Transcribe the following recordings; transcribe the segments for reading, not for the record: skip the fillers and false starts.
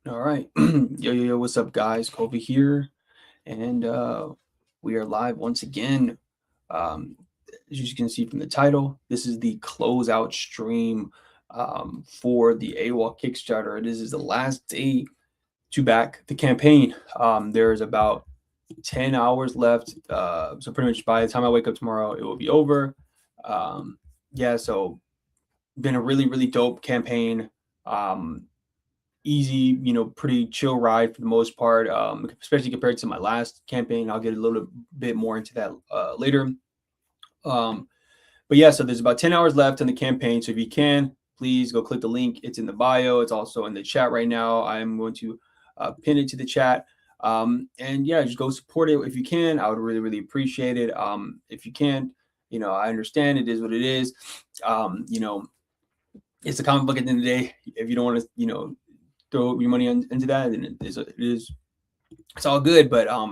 All right. Yo, what's up, guys? Kobe here. And we are live once again. Um, as you can see from the title, this is the closeout stream for the AWOL Kickstarter. This is the last day to back the campaign. There's about 10 hours left. So pretty much by the time I wake up tomorrow, it will be over. Yeah, so been a really dope campaign. Um, Easy, pretty chill ride for the most part, especially compared to my last campaign. I'll get a little bit more into that later. Um, but yeah, so there's about 10 hours left in the campaign. So if you can, please go click the link. It's in the bio. It's also in the chat right now. I'm going to pin it to the chat. And yeah, just go support it if you can. I would really appreciate it. If you can't, I understand it is what it is. It's a comic book at the end of the day. If you don't want to, throw your money into that, and it's all good. But uh,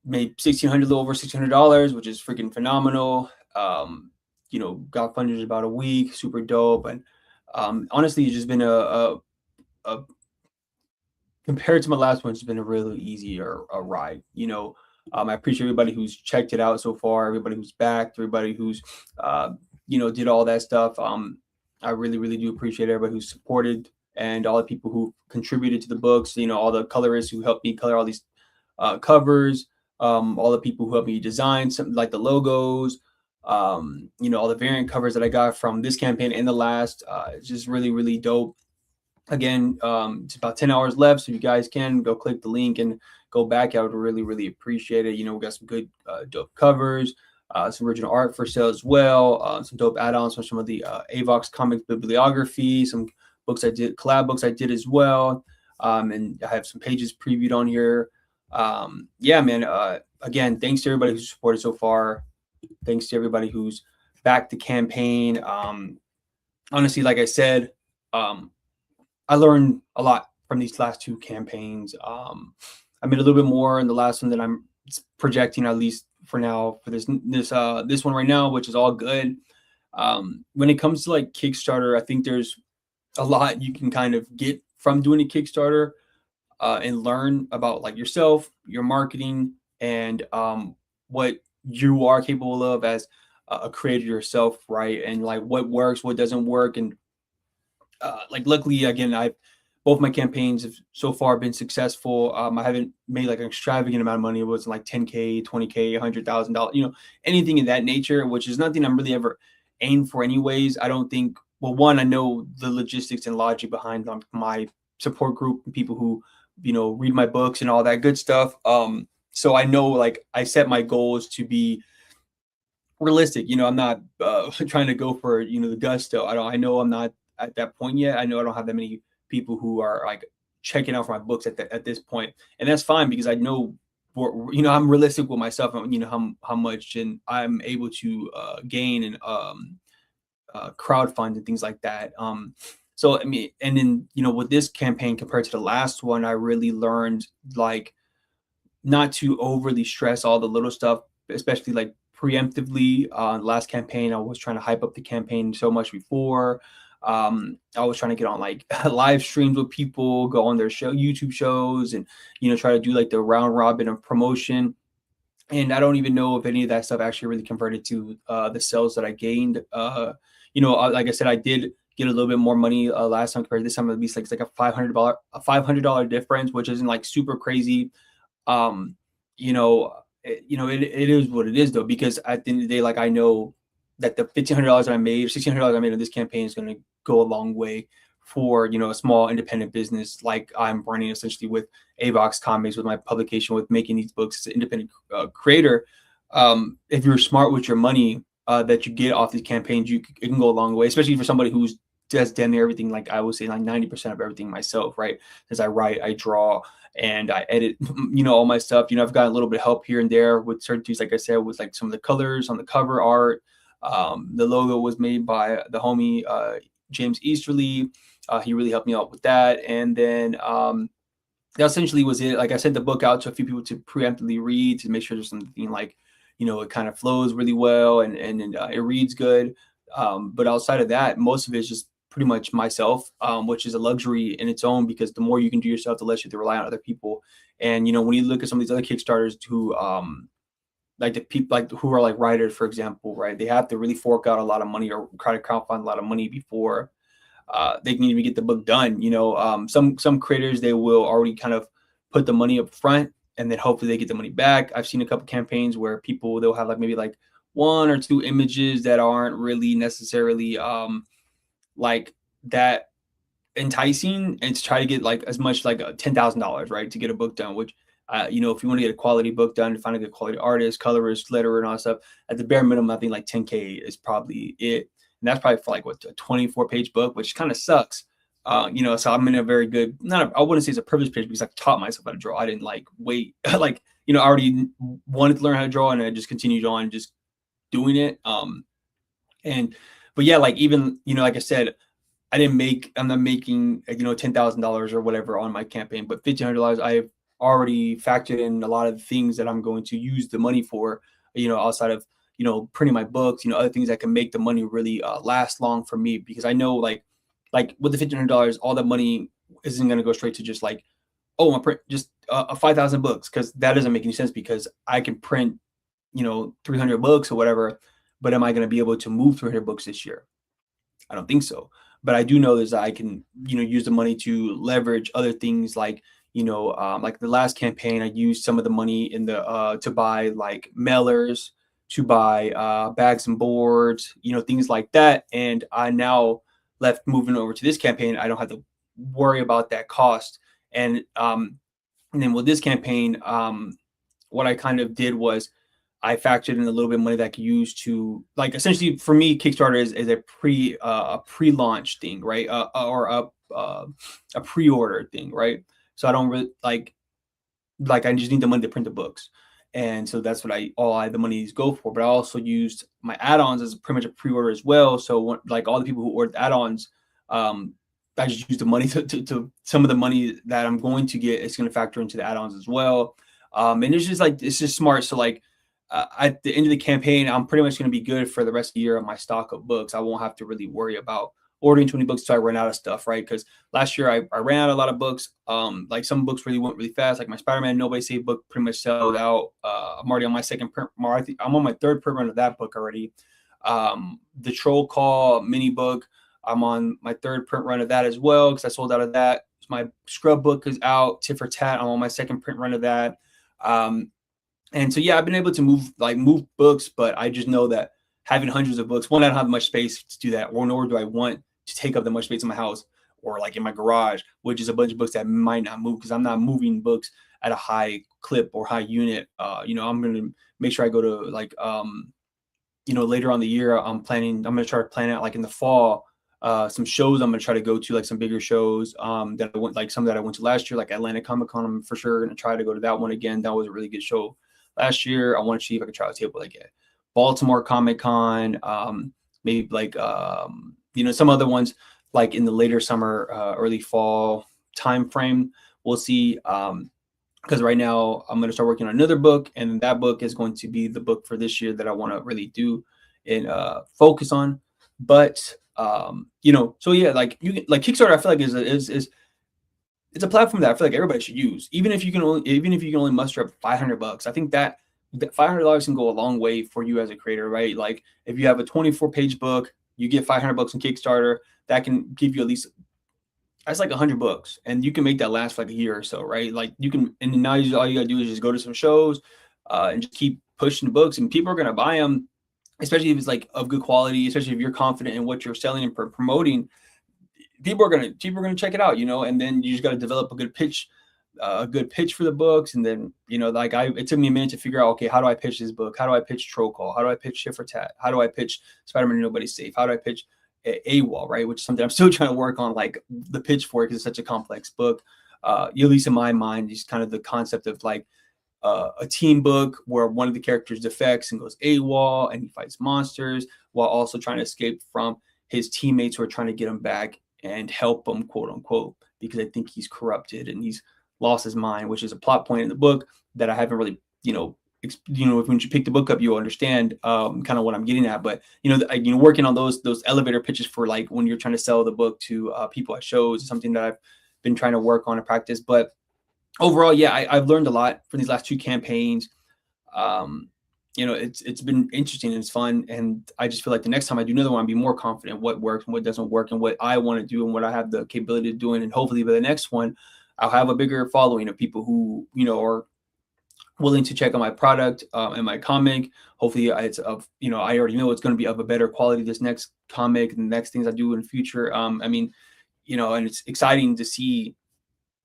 made 1,600, a little over $1,600, which is freaking phenomenal. Got funded about a week, super dope. And honestly, it's just been a compared to my last one, it's been a really easier ride. I appreciate everybody who's checked it out so far, everybody who's backed, everybody who's did all that stuff. I really do appreciate everybody who's supported and all the people who contributed to the books. All the colorists who helped me color all these covers, all the people who helped me design something like the logos, all the variant covers that I got from this campaign and the last. It's just really dope. Again, it's about 10 hours left, so if you guys can go click the link and go back, I would really appreciate it. We got some good dope covers, some original art for sale as well, some dope add-ons from some of the Avox Comics bibliography, some books I did, collab books I did as well, and I have some pages previewed on here. Yeah, man, again, thanks to everybody who's supported so far. Thanks to everybody who's backed the campaign. Honestly, like I said, I learned a lot from these last two campaigns. I made a little bit more in the last one that I'm projecting, at least for now, for this one right now, which is all good. When it comes to like Kickstarter, I think there's a lot you can kind of get from doing a Kickstarter and learn about like yourself, your marketing, and what you are capable of as a creator yourself, right? And like what works, what doesn't work, and like luckily again, both my campaigns have so far been successful. I haven't made like an extravagant amount of money. It wasn't like 10K, 20K, $100,000, anything in that nature, which is nothing I'm really ever aimed for anyways. I don't think, well, one, I know the logistics and logic behind my support group and people who, read my books and all that good stuff. So I know like I set my goals to be realistic. I'm not trying to go for, the gusto. I know I'm not at that point yet. I know I don't have that many people who are like checking out for my books at this point, and that's fine because I know, I'm realistic with myself, and how much and I'm able to gain and crowdfund and things like that. So I mean, and then with this campaign compared to the last one, I really learned like not to overly stress all the little stuff, especially like preemptively. Last campaign, I was trying to hype up the campaign so much before. I was trying to get on like live streams with people, go on their YouTube shows, and try to do like the round robin of promotion. And I don't even know if any of that stuff actually really converted to the sales that I gained. Like I said, I did get a little bit more money last time compared to this time. At least like it's like a $500 difference, which isn't like super crazy. Um, it is what it is though, because at the end of the day, like I know that the $1,500 that I made, or $1,600 I made on this campaign is going to go a long way for a small independent business like I'm running essentially with Avox Comics, with my publication, with making these books as an independent creator. If you're smart with your money that you get off these campaigns, it can go a long way, especially for somebody who's just damn near everything. Like I would say, like 90% of everything myself, right? Because I write, I draw, and I edit, all my stuff. I've got a little bit of help here and there with certain things, like I said, with like some of the colors on the cover art. The logo was made by the homie James Easterly. He really helped me out with that. And then that essentially was it. Like I sent the book out to a few people to preemptively read, to make sure there's something like, it kind of flows really well and it reads good. But outside of that, most of it is just pretty much myself, which is a luxury in its own, because the more you can do yourself, the less you have to rely on other people. And when you look at some of these other Kickstarters who like the people like who are like writers, for example, right? They have to really fork out a lot of money or try to crowdfund a lot of money before they can even get the book done. Some creators, they will already kind of put the money up front, and then hopefully they get the money back. I've seen a couple campaigns where people, they'll have like maybe like one or two images that aren't really necessarily like that enticing, and to try to get like as much like $10,000, right, to get a book done. Which if you want to get a quality book done, to find a good quality artist, colorist, letterer, and all that stuff, at the bare minimum, I think like 10K is probably it. And that's probably for like what, a 24-page book, which kind of sucks. So I'm in a very good, I wouldn't say it's a privileged page, because I taught myself how to draw. I didn't like wait, like, I already wanted to learn how to draw, and I just continued on just doing it. But yeah, like even, like I said, I'm not making, $10,000 or whatever on my campaign, but $1,500, I've already factored in a lot of things that I'm going to use the money for, outside of, printing my books, other things that can make the money really last long for me. Because I know like with the $1,500, all that money isn't going to go straight to just like, oh, I print just 5,000 books, because that doesn't make any sense, because I can print, 300 books or whatever, but am I going to be able to move 300 books this year? I don't think so. But I do know is that I can, use the money to leverage other things, like, like the last campaign, I used some of the money in the to buy like mailers, to buy bags and boards, things like that. And I now left moving over to this campaign, I don't have to worry about that cost. And then with this campaign, what I kind of did was I factored in a little bit of money that I could use to, like, essentially for me, Kickstarter is a pre-launch thing, right? Or a pre-order thing, right? So I don't really like I just need the money to print the books, and so that's what the monies go for. But I also used my add-ons as pretty much a pre-order as well. So like all the people who ordered add-ons, I just use the money to some of the money that I'm going to get. It's going to factor into the add-ons as well, and it's just smart. So like. At the end of the campaign, I'm pretty much going to be good for the rest of the year on my stock of books. I won't have to really worry about ordering 20 books till I run out of stuff, right? Because last year I ran out a lot of books. Like some books really went really fast. Like my Spider-Man Nobody Saved book pretty much sold out. I'm already on my second print. I'm on my third print run of that book already. The Troll Call mini book, I'm on my third print run of that as well, because I sold out of that. My Scrub book is out. Tit for Tat, I'm on my second print run of that. And so, yeah, I've been able to move books, but I just know that having hundreds of books, one, I don't have much space to do that, or nor do I want to take up that much space in my house or like in my garage, which is a bunch of books that might not move, because I'm not moving books at a high clip or high unit. I'm going to make sure I go to like, later on the year, I'm going to try to plan out like in the fall, some shows I'm going to try to go to, like some bigger shows that I went, like some that I went to last year, like Atlanta Comic-Con. I'm for sure going to try to go to that one again. That was a really good show last year. I want to see if I can try to table like at Baltimore Comic Con, maybe like some other ones like in the later summer, early fall time frame. We'll see. Because right now I'm going to start working on another book, and that book is going to be the book for this year that I want to really do and focus on. But so yeah, like Kickstarter, I feel like is it's a platform that I feel like everybody should use, even if you can only muster up $500. I think that $500 can go a long way for you as a creator, right? Like if you have a 24-page book, you get $500 on Kickstarter, that can give you at least, that's like 100 books, and you can make that last for like a year or so, right? Like you can, and now all you gotta do is just go to some shows and just keep pushing the books, and people are gonna buy them, especially if it's like of good quality, especially if you're confident in what you're selling and promoting. People are gonna check it out, and then you just got to develop a good pitch for the books. And then, it took me a minute to figure out, okay, how do I pitch this book? How do I pitch Troll Call? How do I pitch Tit for Tat? How do I pitch Spider-Man Nobody's Safe? How do I pitch Awol, right? Which is something I'm still trying to work on, like the pitch for it, because it's such a complex book. At least in my mind, is kind of the concept of like a team book where one of the characters defects and goes AWOL, and he fights monsters while also trying to escape from his teammates who are trying to get him back and help him, quote unquote, because I think he's corrupted and he's lost his mind, which is a plot point in the book that I haven't really, when you pick the book up, you'll understand kind of what I'm getting at. But working on those elevator pitches for like when you're trying to sell the book to people at shows is something that I've been trying to work on and practice. But overall, yeah, I've learned a lot from these last 2 campaigns. It's been interesting and it's fun, and I just feel like the next time I do another one, I'll be more confident what works and what doesn't work and what I want to do and what I have the capability of doing. And hopefully by the next one, I'll have a bigger following of people who are willing to check out my product and my comic. Hopefully it's of, I already know it's going to be of a better quality, this next comic and the next things I do in the future. And it's exciting to see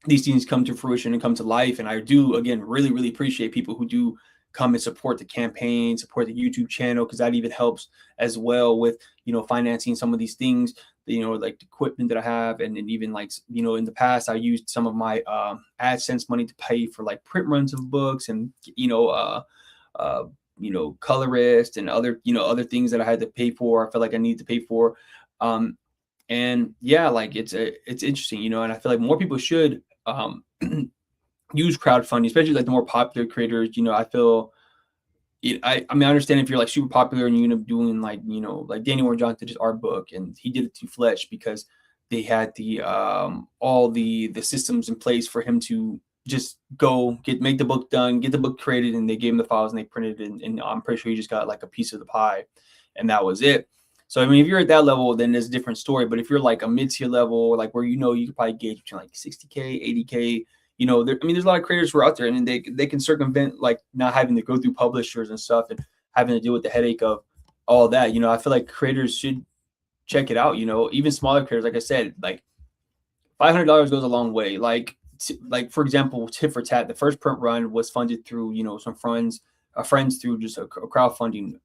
these things come to fruition and come to life. And I do, again, really, really appreciate people who do come and support the campaign, support the YouTube channel, because that even helps as well with, financing some of these things, like the equipment that I have. And then even like, in the past, I used some of my AdSense money to pay for like print runs of books and, colorist and other things that I had to pay for. I felt like I needed to pay for. And yeah, like it's interesting, and I feel like more people should use crowdfunding, especially like the more popular creators. I feel I understand if you're like super popular and you end up doing like, like Danny Warren Johnson did his art book and he did it to Fletch because they had the all the systems in place for him to just go make the book done, get the book created, and they gave him the files and they printed it, and I'm pretty sure he just got like a piece of the pie and that was it. So, if you're at that level, then there's a different story. But if you're like a mid-tier level, like where you could probably gauge between like 60K, 80K, there's a lot of creators who are out there and they can circumvent like not having to go through publishers and stuff and having to deal with the headache of all that. I feel like creators should check it out. Even smaller creators, like I said, like $500 goes a long way. Like for example, Tit for Tat, the first print run was funded through, some friends through just a crowdfunding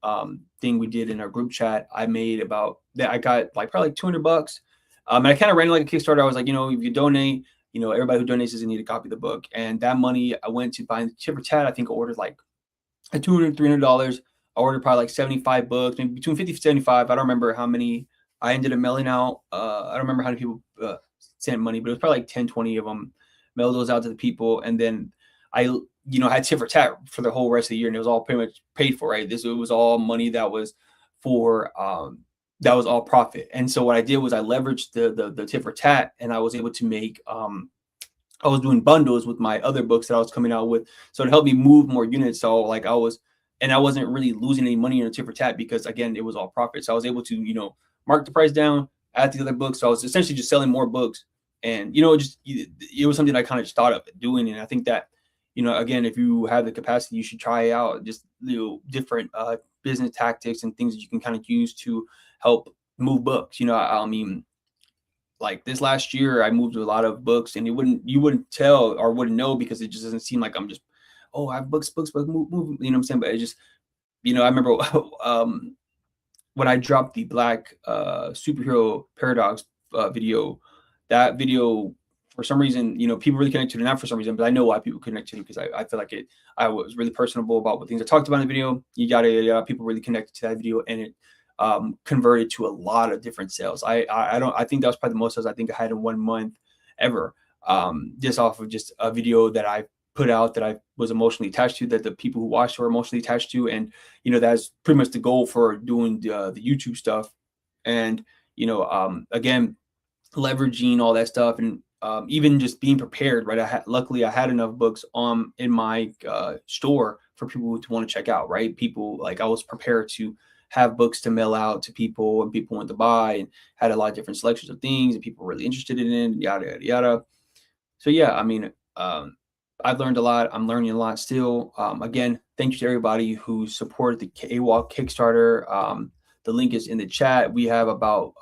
thing we did in our group chat. I made about that. I got like probably like $200. And I kind of ran it like a Kickstarter. I was like, if you donate, everybody who donates doesn't need to copy the book. And that money I went to buy Tit for Tat. I think I ordered like $200, $300. I ordered probably like 75 books, maybe between 50 and 75. I don't remember how many I ended up mailing out. I don't remember how many people sent money, but it was probably like 10, 20 of them. Mailed those out to the people. And then I had Tit for Tat for the whole rest of the year, and it was all pretty much paid for, right? It was all money that was for, that was all profit. And so what I did was I leveraged the Tit for Tat, and I was able to make, I was doing bundles with my other books that I was coming out with. So it helped me move more units. So like I wasn't really losing any money in the Tit for Tat because again, it was all profit. So I was able to, mark the price down, add the other books. So I was essentially just selling more books. And, it was something I kind of just thought of doing. And I think that, again, if you have the capacity, you should try out just different business tactics and things that you can kind of use to help move books. I mean, like this last year, I moved a lot of books, and you wouldn't tell or wouldn't know because it just doesn't seem like I'm just, oh, I have books, move. You know what I'm saying? But it just, I remember when I dropped the Black superhero paradox video. That video, for some reason, people really connect to it, not for some reason, but I know why people connect to it because I feel like I was really personable about what things I talked about in the video. People really connected to that video, and it converted to a lot of different sales. I think that was probably the most sales I think I had in 1 month ever, just off of just a video that I put out that I was emotionally attached to, that the people who watched were emotionally attached to. And, that's pretty much the goal for doing the YouTube stuff. And, again, leveraging all that stuff and even just being prepared, right? Luckily I had enough books in my store for people to want to check out, right? People, like, I was prepared to have books to mail out to people, and people wanted to buy, and had a lot of different selections of things and people were really interested in it, yada, yada, yada. So yeah, I mean, I've learned a lot. I'm learning a lot still. Again, thank you to everybody who supported the Awol Kickstarter. The link is in the chat. We have about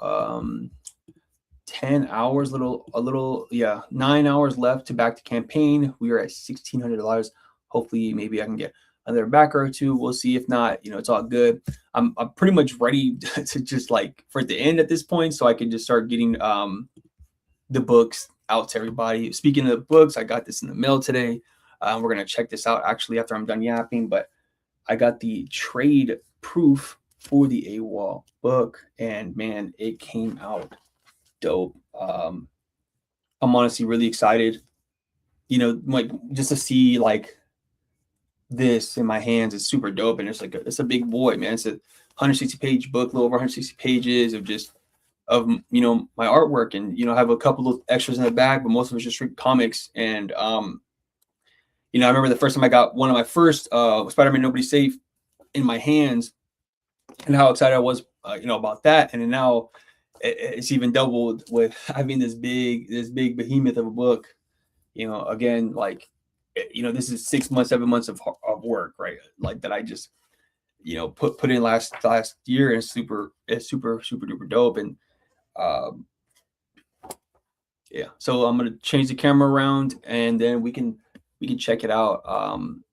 10 hours, 9 hours left to back the campaign. We are at $1,600. Hopefully, maybe I can get another backer or two. We'll see. If not, it's all good. I'm pretty much ready to just like for it to end at this point, so I can just start getting the books out to everybody. Speaking of books, I got this in the mail today. We're gonna check this out actually after I'm done yapping, but I got the trade proof for the Awol book, and man, it came out dope. I'm honestly really excited, like just to see like this in my hands is super dope, and it's a big boy, man. It's a 160-page book, a little over 160 pages of just of my artwork, and I have a couple of extras in the back, but most of it's just straight comics. And I remember the first time I got one of my first Spider-Man Nobody's Safe in my hands, and how excited I was about that. And then now it's even doubled with having this big behemoth of a book. Again, like this is 6 months, 7 months of work, right? Like that I just put in last year, and it's super duper dope. And yeah, so I'm gonna change the camera around, and then we can check it out. I'm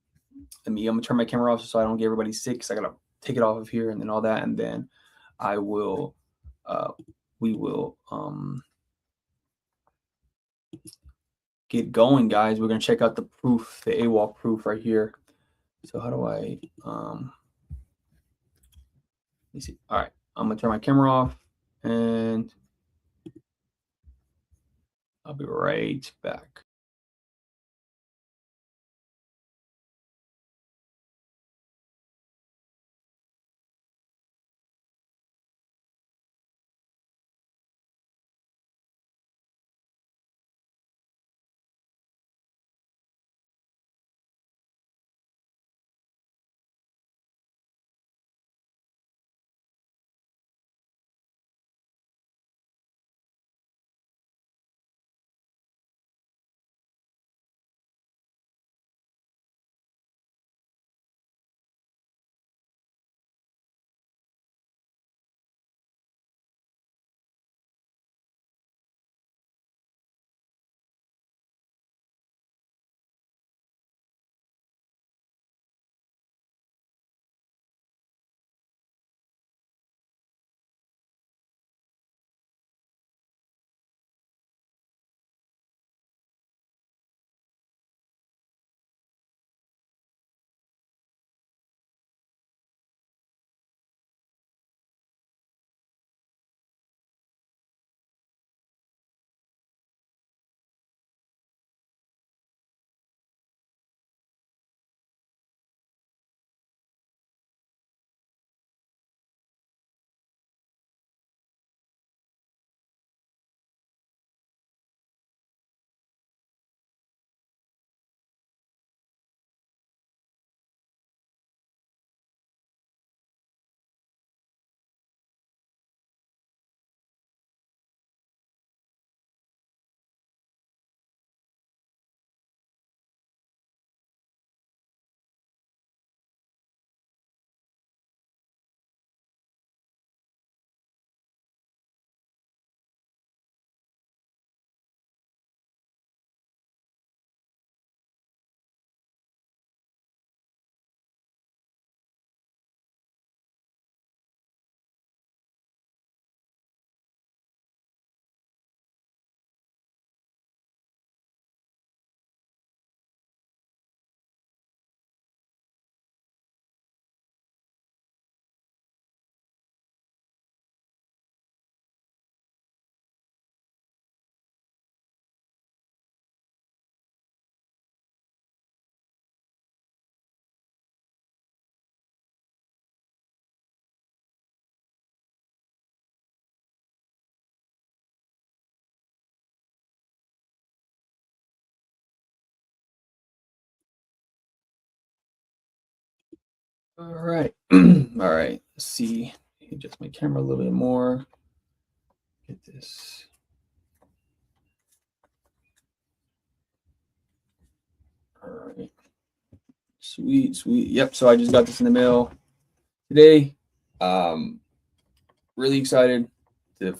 gonna turn my camera off so I don't get everybody sick, because I gotta take it off of here and then all that, and then we will get going, guys. We're gonna check out the proof, the Awol proof right here. So how do I let me see. All right, I'm gonna turn my camera off, and I'll be right back. All right. All right. Let's see. Adjust my camera a little bit more. Get this. All right. Sweet. Yep. So I just got this in the mail today. Really excited to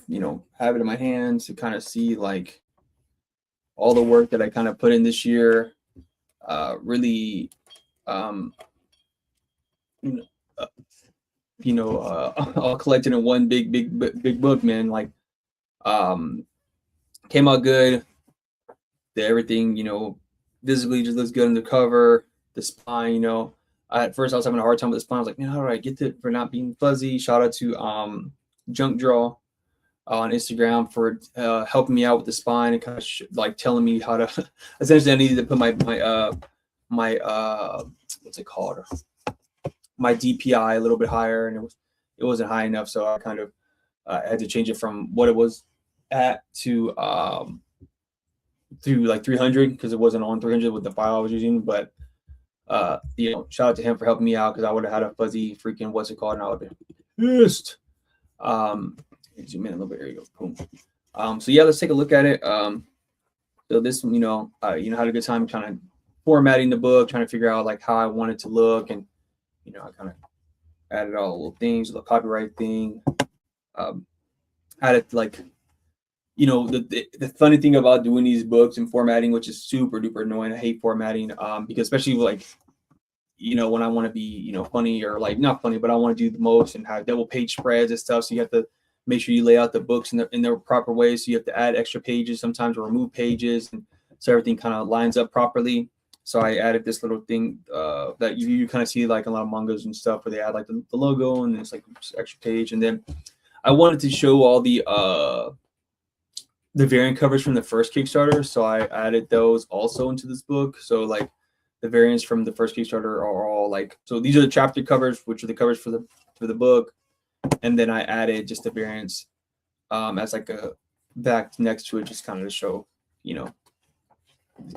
have it in my hands, to kind of see like all the work that I kind of put in this year. Really all collected in one big book, man. Like came out good. Everything visibly just looks good on the cover. The spine, at first I was having a hard time with the spine. I was like, man, how do I get it for not being fuzzy? Shout out to Junk Draw on Instagram for helping me out with the spine and kind of like telling me how to. Essentially, I needed to put my what's it called, my DPI a little bit higher, and it wasn't high enough, so I kind of had to change it from what it was at to like 300, because it wasn't on 300 with the file I was using. But you know, shout out to him for helping me out, because I would have had a fuzzy freaking what's it called, and I would have been pissed. Zoom in a little bit. Here you go. Boom. So yeah, let's take a look at it. So this, you know, had a good time kind of formatting the book, trying to figure out like how I want it to look, and you know, I kind of added all the little things, the copyright thing. Added like, you know, the funny thing about doing these books and formatting, which is super duper annoying. I hate formatting, because especially like, you know, when I want to be, you know, funny, or like not funny, but I want to do the most and have double page spreads and stuff. So you have to make sure you lay out the books in the proper way. So you have to add extra pages sometimes, or remove pages, and so everything kind of lines up properly. So I added this little thing that you kind of see like a lot of mangas and stuff, where they add like the logo, and it's like extra page. And then I wanted to show all the variant covers from the first Kickstarter, so I added those also into this book. So like the variants from the first Kickstarter are all like, so these are the chapter covers, which are the covers for the book, and then I added just the variants as like a back next to it, just kind of to show, you know,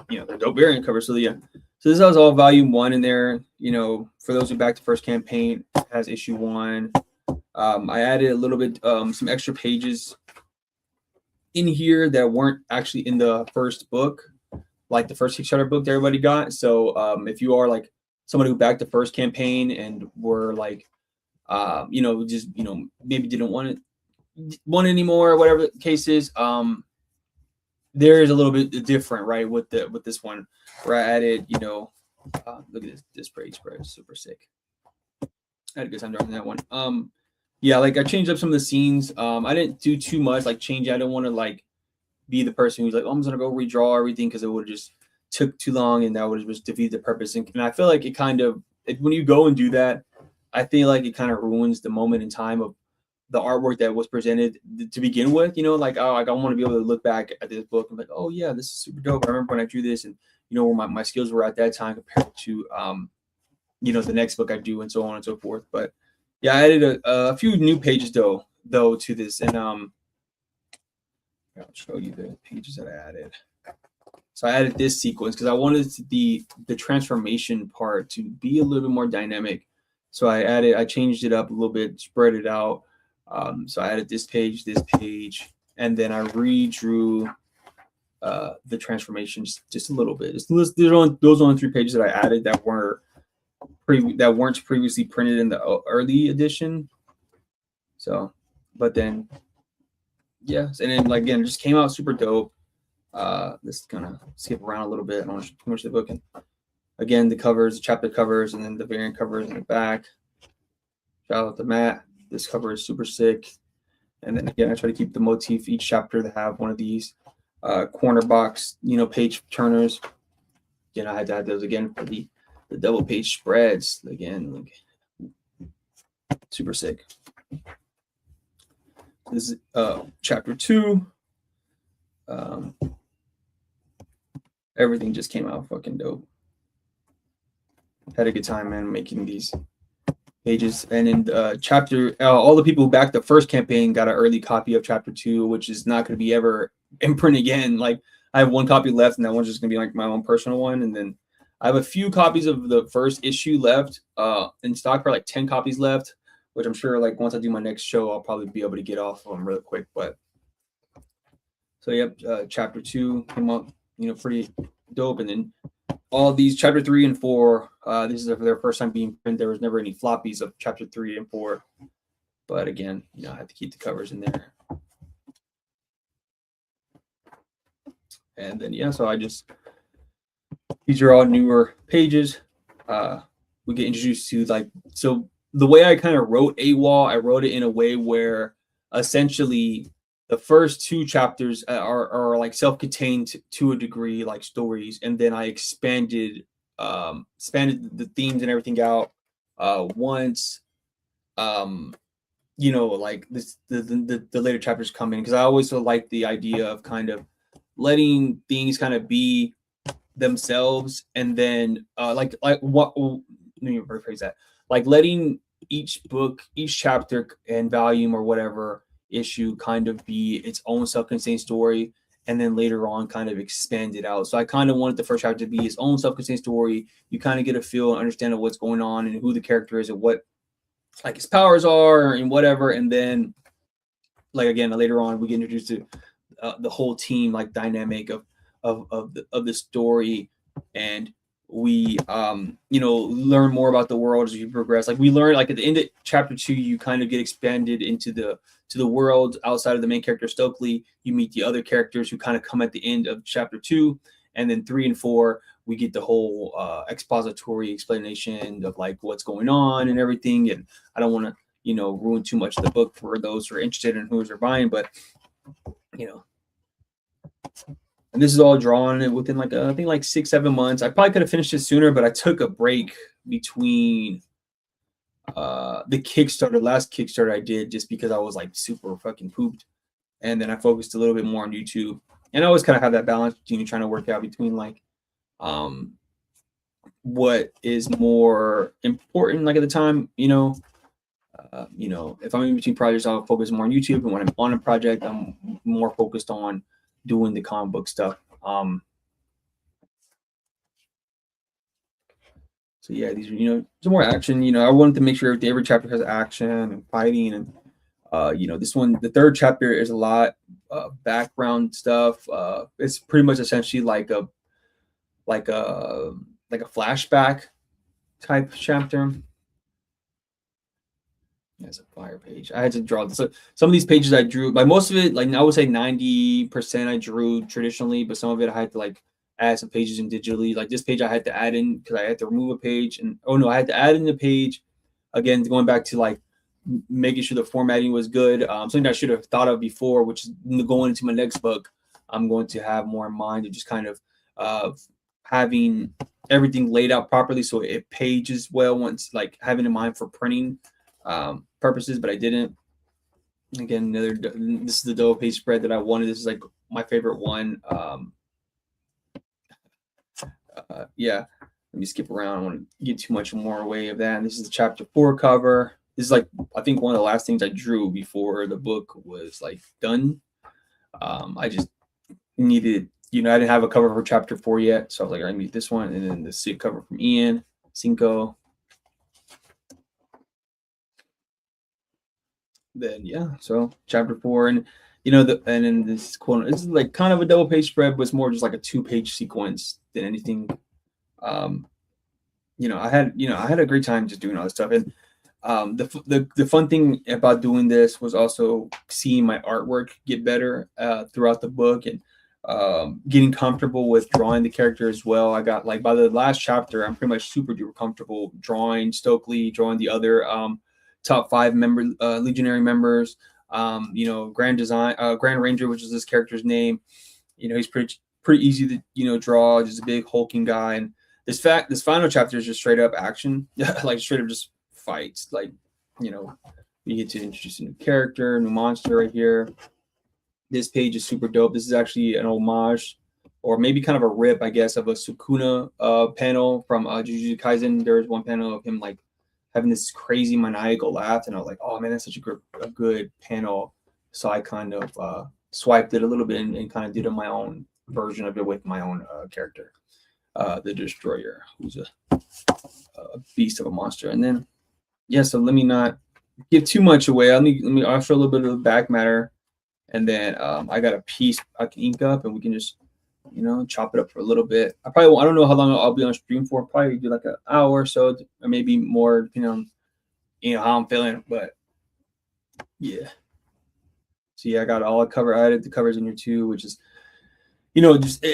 the dope variant cover. So yeah, so this has all volume 1 in there. You know, for those who backed the first campaign, it has issue 1. I added a little bit, some extra pages in here that weren't actually in the first book, like the first Kickstarter book that everybody got. So if you are like somebody who backed the first campaign and were like, you know, just, you know, maybe didn't want it anymore, or whatever the case is, there is a little bit different, right, with this one, where I added, you know, look at this page spread, super sick. I had a good time drawing that one. Yeah, like I changed up some of the scenes. I didn't do too much like change. I don't want to like be the person who's like, oh, I'm just gonna go redraw everything, because it would have just took too long, and that would have just defeated the purpose. And I feel like it kind of, when you go and do that, I feel like it kind of ruins the moment in time of the artwork that was presented to begin with. You know, like, oh, like I want to be able to look back at this book and be like, oh yeah, this is super dope. I remember when I drew this, and you know, where my skills were at that time compared to you know, the next book I do, and so on and so forth. But yeah, I added a few new pages though to this, and I'll show you the pages that I added. So I added this sequence because I wanted the transformation part to be a little bit more dynamic. So I changed it up a little bit, spread it out. So I added this page, and then I redrew the transformations just a little bit. Those only 3 pages that I added that weren't previously printed in the early edition. So, but then, yeah, and then like again, it just came out super dope. Let's kind of skip around a little bit. I don't want to show too much of the book. And again, the covers, the chapter covers, and then the variant covers in the back. Shout out to Matt. This cover is super sick. And then again, I try to keep the motif each chapter to have one of these corner box, you know, page turners. Again, I had to add those again for the double page spreads. Again, like, super sick. This is chapter 2. Everything just came out fucking dope. Had a good time, man, making these pages. And in chapter, all the people who backed the first campaign got an early copy of chapter 2, which is not going to be ever in print again. Like, I have 1 copy left, and that one's just going to be like my own personal one. And then I have a few copies of the first issue left in stock, for like 10 copies left, which I'm sure like once I do my next show, I'll probably be able to get off of them really quick. But so yep, chapter 2 came out, you know, pretty dope. And then all these chapter 3 and 4, this is their first time being printed. There was never any floppies of chapter 3 and 4, but again, you know, I had to keep the covers in there. And then yeah, so these are all newer pages. We get introduced to like, so the way I kind of wrote Awol, I wrote it in a way where essentially the first 2 chapters are like self-contained to a degree, like stories, and then I expanded the themes and everything out once you know, like the later chapters come in, because I always like the idea of kind of letting things kind of be themselves, and then like what me rephrase that. Like letting each book, each chapter and volume or whatever issue kind of be its own self-contained story, and then later on kind of expand it out. So I kind of wanted the first chapter to be its own self-contained story. You kind of get a feel and understand of what's going on and who the character is and what like his powers are and whatever. And then like again later on we get introduced to the whole team like dynamic of the story, and we learn more about the world as we progress. Like we learn like at the end of chapter 2 you kind of get expanded into the world outside of the main character Stokely. You meet the other characters who kind of come at the end of chapter 2, and then 3 and 4 we get the whole expository explanation of like what's going on and everything. And I don't want to ruin too much of the book for those who are interested and who are buying, but and this is all drawn within like I think like 6-7 months. I probably could have finished it sooner, but I took a break between the last Kickstarter I did, just because I was like super fucking pooped, and then I focused a little bit more on YouTube. And I always kind of have that balance between trying to work out between like what is more important like at the time. If I'm in between projects, I'll focus more on YouTube, and when I'm on a project I'm more focused on doing the comic book stuff. So yeah, these are some more action. I wanted to make sure every chapter has action and fighting, and this one, the third chapter, is a lot background stuff. It's pretty much essentially like a flashback type chapter. As a fire page, I had to draw this. So some of these pages I drew, like most of it, like I would say 90% I drew traditionally, but some of it I had to like add some pages in digitally. Like this page I had to add in because I had to remove a page, and I had to add in the page again, going back to like making sure the formatting was good. Something I should have thought of before, which is going into my next book, I'm going to have more in mind of just kind of having everything laid out properly so it pages well, once like having in mind for printing purposes, but I didn't. Again, this is the double page spread that I wanted. This is like my favorite one. Yeah, let me skip around. I don't want to get too much more away of that. And this is the chapter 4 cover. This is like I think one of the last things I drew before the book was like done. I just needed, I didn't have a cover for chapter 4 yet, so I was like, I need this one, and then the seat cover from Ian Cinco. Then yeah, so chapter 4, and and then this quote, this is like kind of a double page spread, but it's more just like a 2-page sequence than anything. I had a great time just doing all this stuff, and the fun thing about doing this was also seeing my artwork get better throughout the book, and getting comfortable with drawing the character as well. I got like by the last chapter, I'm pretty much super duper comfortable drawing Stokely, drawing the other top 5 legionary members. Grand Ranger, which is this character's name. He's pretty easy to draw, just a big hulking guy. And this final chapter is just straight up action, like straight up just fights. Like you get to introduce a new character, new monster right here. This page is super dope. This is actually an homage, or maybe kind of a rip, I guess, of a Sukuna panel from Jujutsu Kaisen. There was one panel of him like having this crazy maniacal laugh, and I was like, oh man, that's such a good panel. So I kind of swiped it a little bit and kind of did my own version of it with my own character, the Destroyer, who's a beast of a monster. And then so let me not give too much away. I'll show a little bit of the back matter, and then I got a piece I can ink up, and we can just chop it up for a little bit. I don't know how long I'll be on stream for. Probably do like an hour or so, or maybe more, depending on how I'm feeling. But yeah. So yeah, I got all the cover. I added the covers in here too, which is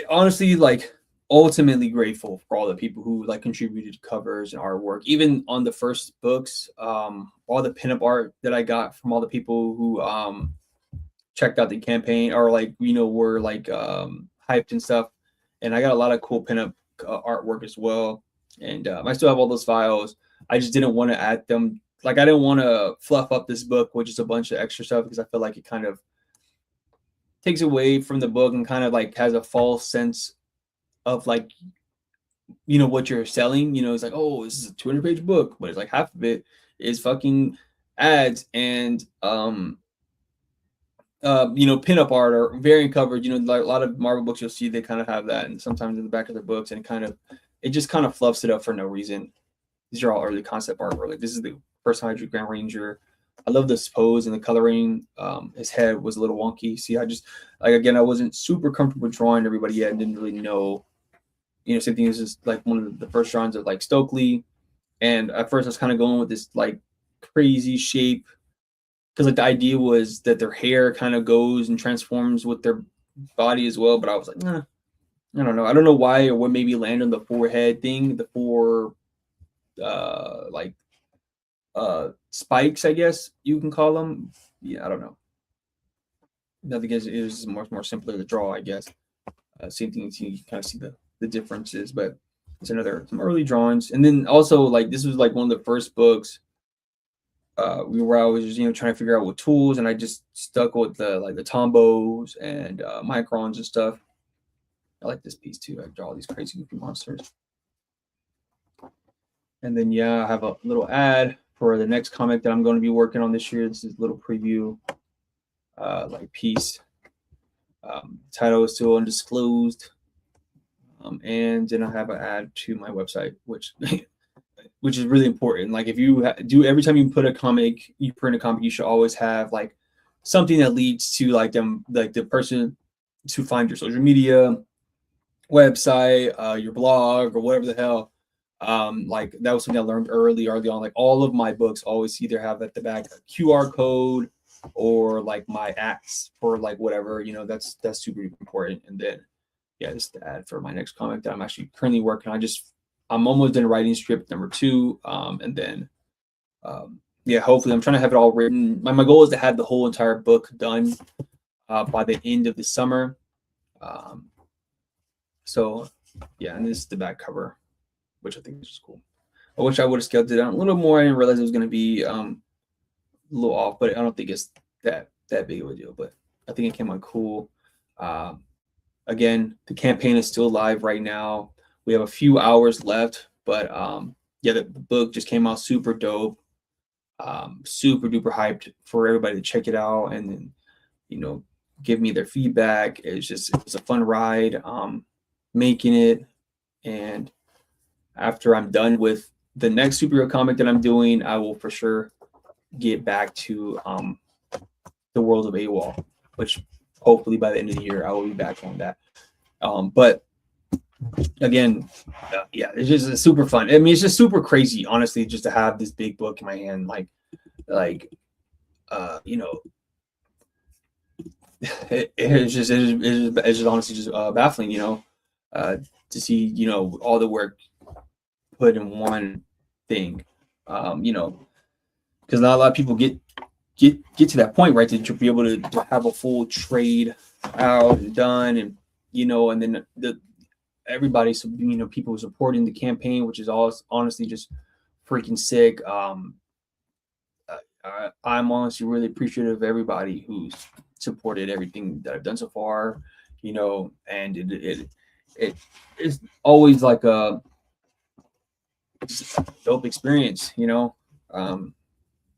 honestly, like, ultimately grateful for all the people who like contributed covers and artwork. Even on the first books, all the pinup art that I got from all the people who checked out the campaign, or like were like hyped and stuff. And I got a lot of cool pinup artwork as well. And I still have all those files. I just didn't want to add them. Like, I didn't want to fluff up this book with just a bunch of extra stuff, because I feel like it kind of takes away from the book and kind of like has a false sense of like you know, what you're selling. You know, it's like, oh, this is a 200-page book, but it's like half of it is fucking ads and you know, pinup art or variant covers. You know, like a lot of Marvel books you'll see they kind of have that, and sometimes in the back of their books, and it just kind of fluffs it up for no reason. These are all early concept art. Like this is the first time I drew Grand Ranger. I love this pose and the coloring. His head was a little wonky. See, I just like again, I wasn't super comfortable drawing everybody yet, and didn't really know. You know, same thing as just like one of the first drawings of like Stokely, and at first I was kind of going with this like crazy shape because like the idea was that their hair kind of goes and transforms with their body as well. But I was like, nah, I don't know. I don't know why or what maybe land on the forehead thing, the four like spikes, I guess you can call them. Yeah, I don't know. Nothing is it was more simpler to draw, I guess. Same thing, you can kind of see the differences, but it's some early drawings. And then also like this was like one of the first books where I was just, you know, trying to figure out what tools, and I just stuck with the like the Tombos and microns and stuff. I like this piece too. I draw all these crazy goofy monsters. And then yeah, I have a little ad for the next comic that I'm going to be working on this year. This is a little preview like piece. Title is still undisclosed. And then I have an ad to my website, which which is really important. Like if you do every time you put a comic, you print a comic, you should always have like something that leads to like them, like the person to find your social media, website, your blog, or whatever the hell. Like that was something I learned early on. Like all of my books always either have at the back a QR code or like my acts for like whatever, you know, that's super important. And then yeah, this is the ad for my next comic that I'm actually currently working on. I'm almost done writing script number 2. And then yeah, hopefully I'm trying to have it all written. My goal is to have the whole entire book done by the end of the summer. So yeah, and this is the back cover, which I think is just cool. I wish I would have scaled it down a little more. I didn't realize it was going to be a little off, but I don't think it's that big of a deal. But I think it came out cool. Again, the campaign is still live right now. We have a few hours left, but yeah, the book just came out super dope. Super duper hyped for everybody to check it out and then, you know, give me their feedback. It was a fun ride making it. And after I'm done with the next superhero comic that I'm doing, I will for sure get back to the world of Awol, which hopefully by the end of the year I will be back on that. But again, yeah, it's just super fun. I mean, it's just super crazy, honestly, just to have this big book in my hand, like you know, it's just honestly just baffling, you know, to see, you know, all the work put in one thing, you know, because not a lot of people get to that point, right, to be able to have a full trade out and done, and you know, and then everybody, you know, people supporting the campaign, which is all honestly just freaking sick. I'm honestly really appreciative of everybody who's supported everything that I've done so far, you know, and it's always like a dope experience, you know,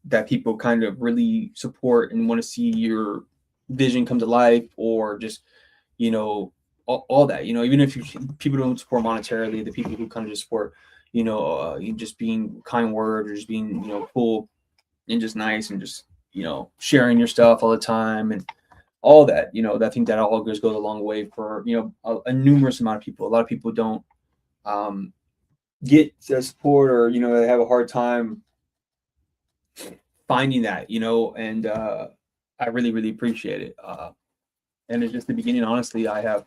that people kind of really support and want to see your vision come to life, or just, you know, all that, you know, even if people don't support monetarily, the people who kind of just support, you know, just being kind word, or just being, you know, cool and just nice, and just, you know, sharing your stuff all the time and all that, you know, I think that all goes a long way for, you know, a numerous amount of people. A lot of people don't get the support, or, you know, they have a hard time finding that, you know, and I really, really appreciate it. And it's just the beginning. Honestly, I have,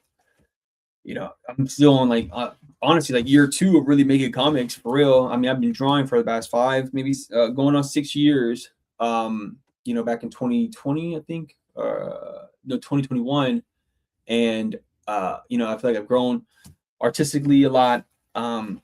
you know, I'm still on like honestly like year 2 of really making comics for real. I mean, I've been drawing for the past 5, maybe going on 6 years. You know, back in 2020, I think, no, 2021, and you know, I feel like I've grown artistically a lot. And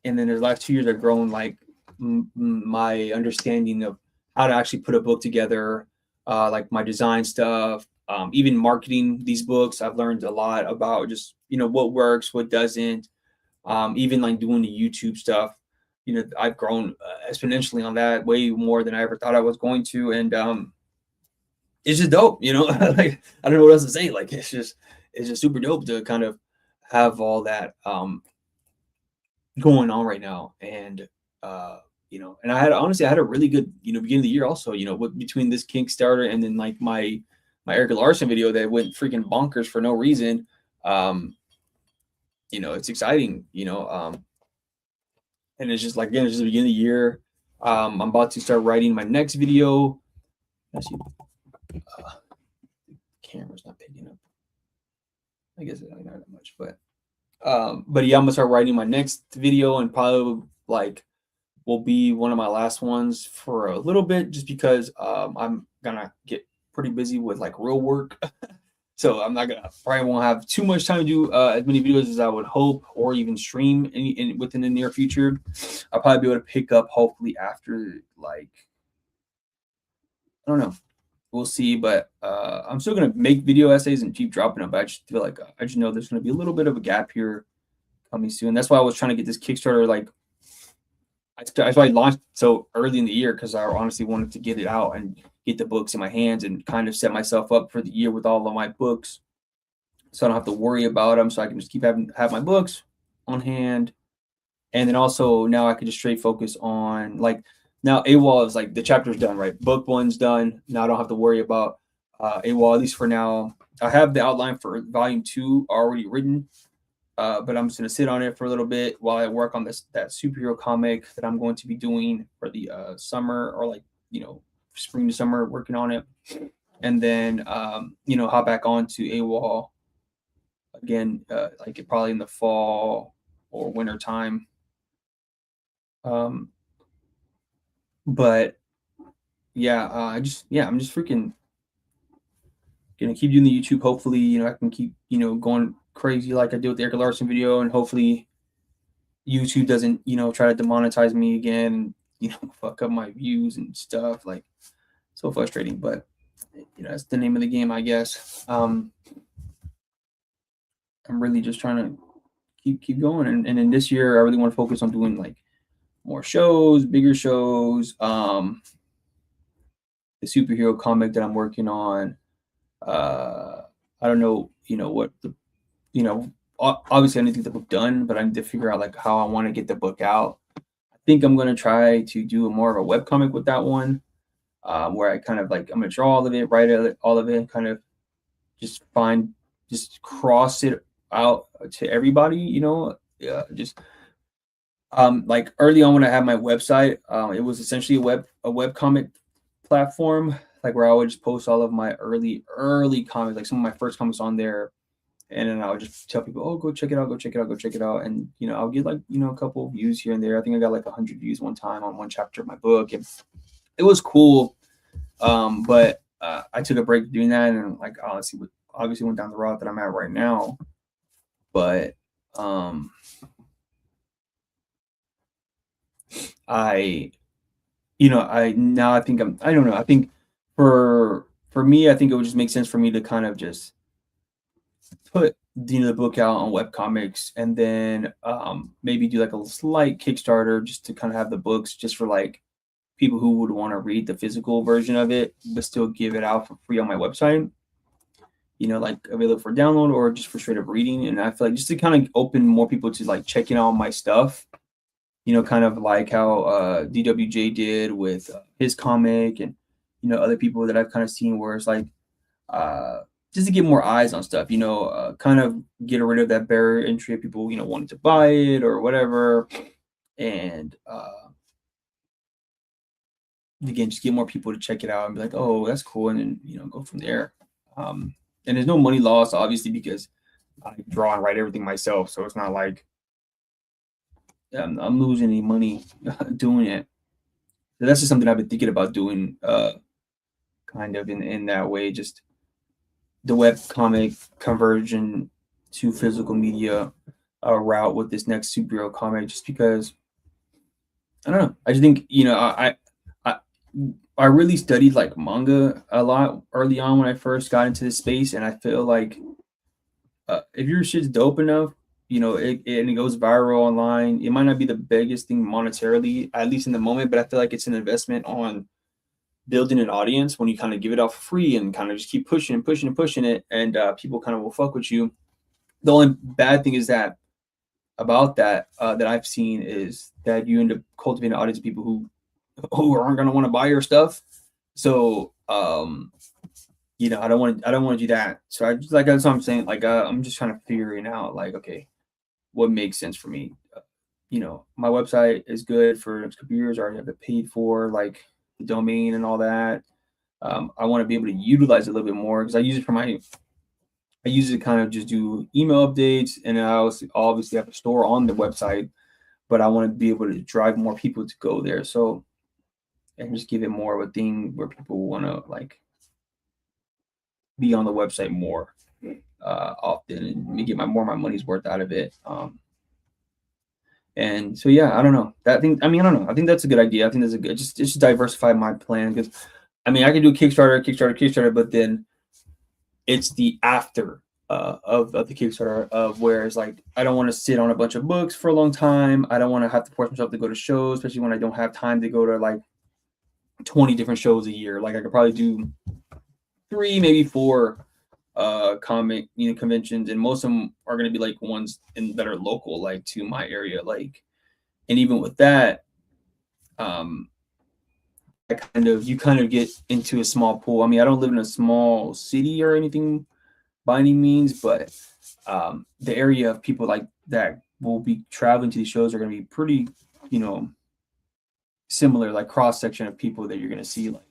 then the last 2 years, I've grown like my understanding of how to actually put a book together, like my design stuff. Even marketing these books, I've learned a lot about just, you know, what works, what doesn't, Even like doing the YouTube stuff, I've grown exponentially on that, way more than I ever thought I was going to. And it's just dope, like, I don't know what else to say. Like, it's just super dope to kind of have all that going on right now. And and I had a really good, beginning of the year also, between this Kickstarter and then like my Eric Larson video that went freaking bonkers for no reason. It's exciting, and it's just like, again, it's just the beginning of the year. I'm about to start writing my next video. Actually, camera's not picking up. I guess it's not that much, but yeah, I'm gonna start writing my next video, and probably like will be one of my last ones for a little bit, just because I'm gonna get pretty busy with like real work. So I'm not gonna, probably won't have too much time to do as many videos as I would hope, or even stream within the near future. I'll probably be able to pick up hopefully after, like, I don't know, we'll see. But I'm still gonna make video essays and keep dropping them. But I just feel like I just know there's gonna be a little bit of a gap here coming soon. That's why I was trying to get this Kickstarter, like, that's why I launched so early in the year, because I honestly wanted to get it out and get the books in my hands and kind of set myself up for the year with all of my books, so I don't have to worry about them. So I can just have my books on hand, and then also now I can just straight focus on, like, now AWOL is like, the chapter's done, right? Book one's done. Now I don't have to worry about AWOL, at least for now. I have the outline for volume 2 already written. But I'm just going to sit on it for a little bit while I work on that superhero comic that I'm going to be doing for the summer, or like, spring to summer, working on it. And then, hop back on to AWOL again, like probably in the fall or winter time. But yeah, I'm just freaking gonna keep doing the YouTube. Hopefully, I can keep, going crazy like I did with the Eric Larson video, and hopefully YouTube doesn't, try to demonetize me again, and, fuck up my views and stuff. Like, so frustrating, but that's the name of the game, I guess. I'm really just trying to keep going, and in this year I really want to focus on doing like more shows, bigger shows. The superhero comic that I'm working on, I don't know, what the, obviously I need to get the book done, but I need to figure out like how I want to get the book out. I think I'm going to try to do more of a webcomic with that one, where I kind of like, I'm going to draw all of it, write all of it, and kind of just cross it out to everybody, just like early on when I had my website, it was essentially a webcomic platform, like where I would just post all of my early comics, like some of my first comics on there. And then I would just tell people, oh, go check it out, go check it out, go check it out. And, I'll get like, a couple of views here and there. I think I got like 100 views one time on one chapter of my book. And it was cool. But I took a break doing that, and like, obviously went down the route that I'm at right now. But I don't know. I think for me, I think it would just make sense for me to kind of just put the book out on webcomics, and then maybe do like a slight Kickstarter just to kind of have the books just for like people who would want to read the physical version of it, but still give it out for free on my website, like available for download or just for straight up reading. And I feel like just to kind of open more people to like checking out my stuff, kind of like how DWJ did with his comic, and other people that I've kind of seen, where it's like just to get more eyes on stuff, kind of get rid of that barrier entry of people, wanting to buy it or whatever. And again, just get more people to check it out and be like, oh, that's cool. And then, go from there. And there's no money lost, obviously, because I draw and write everything myself. So it's not like I'm losing any money doing it. So that's just something I've been thinking about doing, kind of in that way, just the web comic conversion to physical media route with this next superhero comic, just because I don't know. I just think, I really studied like manga a lot early on when I first got into this space, and I feel like if your shit's dope enough, you know, and it goes viral online. It might not be the biggest thing monetarily, at least in the moment, but I feel like it's an investment on building an audience when you kind of give it out for free and kind of just keep pushing and pushing and pushing it, and people kind of will fuck with you. The only bad thing is that about that that I've seen is that you end up cultivating an audience of people who aren't going to want to buy your stuff. So you know, I don't want to do that. So I just, like, that's what I'm saying. Like I'm just kind of figuring out, like, okay, what makes sense for me. You know, my website is good for the next couple years. I already have it paid for, like the domain and all that. I want to be able to utilize it a little bit more because I use it to kind of just do email updates, and I also obviously have a store on the website, but I want to be able to drive more people to go there. So, and just give it more of a thing where people want to, like, be on the website more often and get my money's worth out of it. And so, yeah, I don't know that thing. I mean, I don't know. I think that's a good idea. I think that's a good, just diversify my plan, because I mean, I can do Kickstarter, but then it's the after of the Kickstarter, of whereas, like, I don't want to sit on a bunch of books for a long time. I don't want to have to force myself to go to shows, especially when I don't have time to go to like 20 different shows a year. Like, I could probably do 3, maybe 4 comic, you know, conventions, and most of them are going to be like ones that are local, like to my area. Like, and even with that, you kind of get into a small pool. I mean, I don't live in a small city or anything by any means, but the area of people like that will be traveling to these shows are going to be pretty, you know, similar, like cross section of people that you're going to see. Like,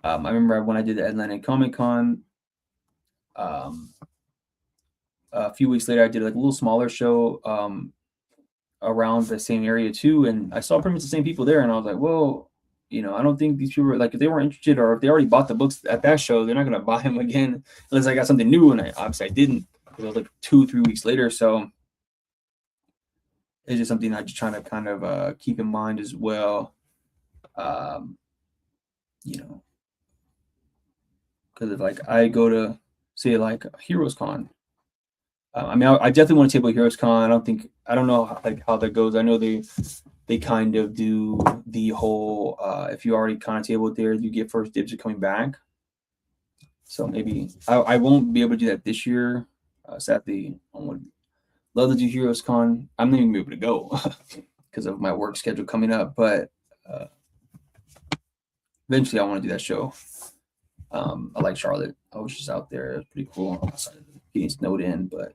I remember when I did the Atlanta Comic Con, a few weeks later, I did like a little smaller show around the same area too, and I saw pretty much the same people there, and I was like, well, you know, I don't think these people are, like, if they weren't interested or if they already bought the books at that show, they're not going to buy them again unless I got something new, and I obviously I didn't. It was like 2-3 weeks later, so it's just something I just trying to kind of keep in mind as well. You know, because if, like, I go to, say, like Heroes Con, I mean, I definitely want to table Heroes Con. I don't know how that goes. I know they kind of do the whole if you already kind of tabled there, you get first dibs of coming back. So maybe I won't be able to do that this year. Sadly, I would love to do Heroes Con. I'm not even able to go because of my work schedule coming up. But eventually, I want to do that show. I like Charlotte. I was just out there. It was pretty cool. Outside of getting snowed in, but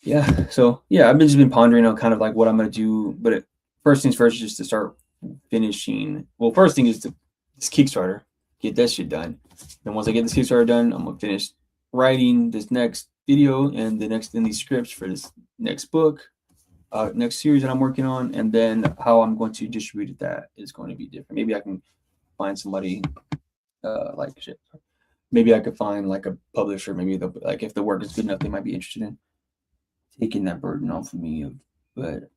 yeah. So yeah, I've just been pondering on kind of like what I'm gonna do. But first things first is just to start finishing. Well, first thing is this Kickstarter, get that shit done. Then once I get this Kickstarter done, I'm gonna finish writing this next video and these scripts for this next book, next series that I'm working on, and then how I'm going to distribute that is going to be different. Maybe I can find somebody like shit. Maybe I could find like a publisher. Maybe like if the work is good enough, they might be interested in taking that burden off of me. But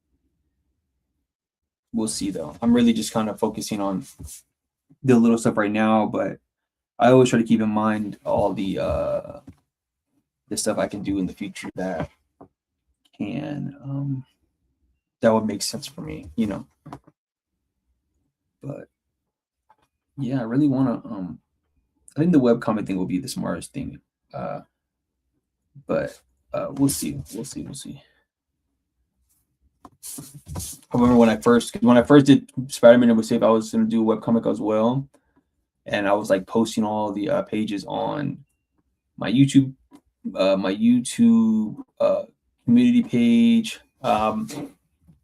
we'll see, though. I'm really just kind of focusing on the little stuff right now, but I always try to keep in mind all the stuff I can do in the future that can that would make sense for me, you know. But yeah, I really want to. I think the webcomic thing will be the smartest thing, but we'll see. We'll see. I remember when I first did Spider-Man and was safe, I was going to do a webcomic as well, and I was like posting all the pages on my YouTube community page, and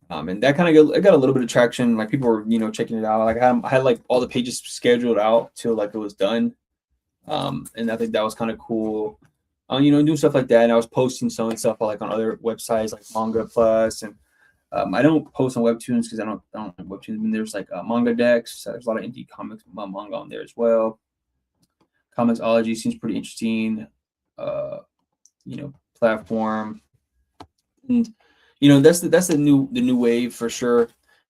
that kind of got a little bit of traction. Like, people were, you know, checking it out. Like, I had like all the pages scheduled out till like it was done, and I think that was kind of cool. You know, doing stuff like that, and I was posting some stuff like on other websites like Manga Plus, and I don't post on Webtoons because I don't have Webtoons. I mean, there's like Manga Decks. So there's a lot of indie comics manga on there as well. Comicsology seems pretty interesting. You know, platform, and you know, that's the new wave for sure.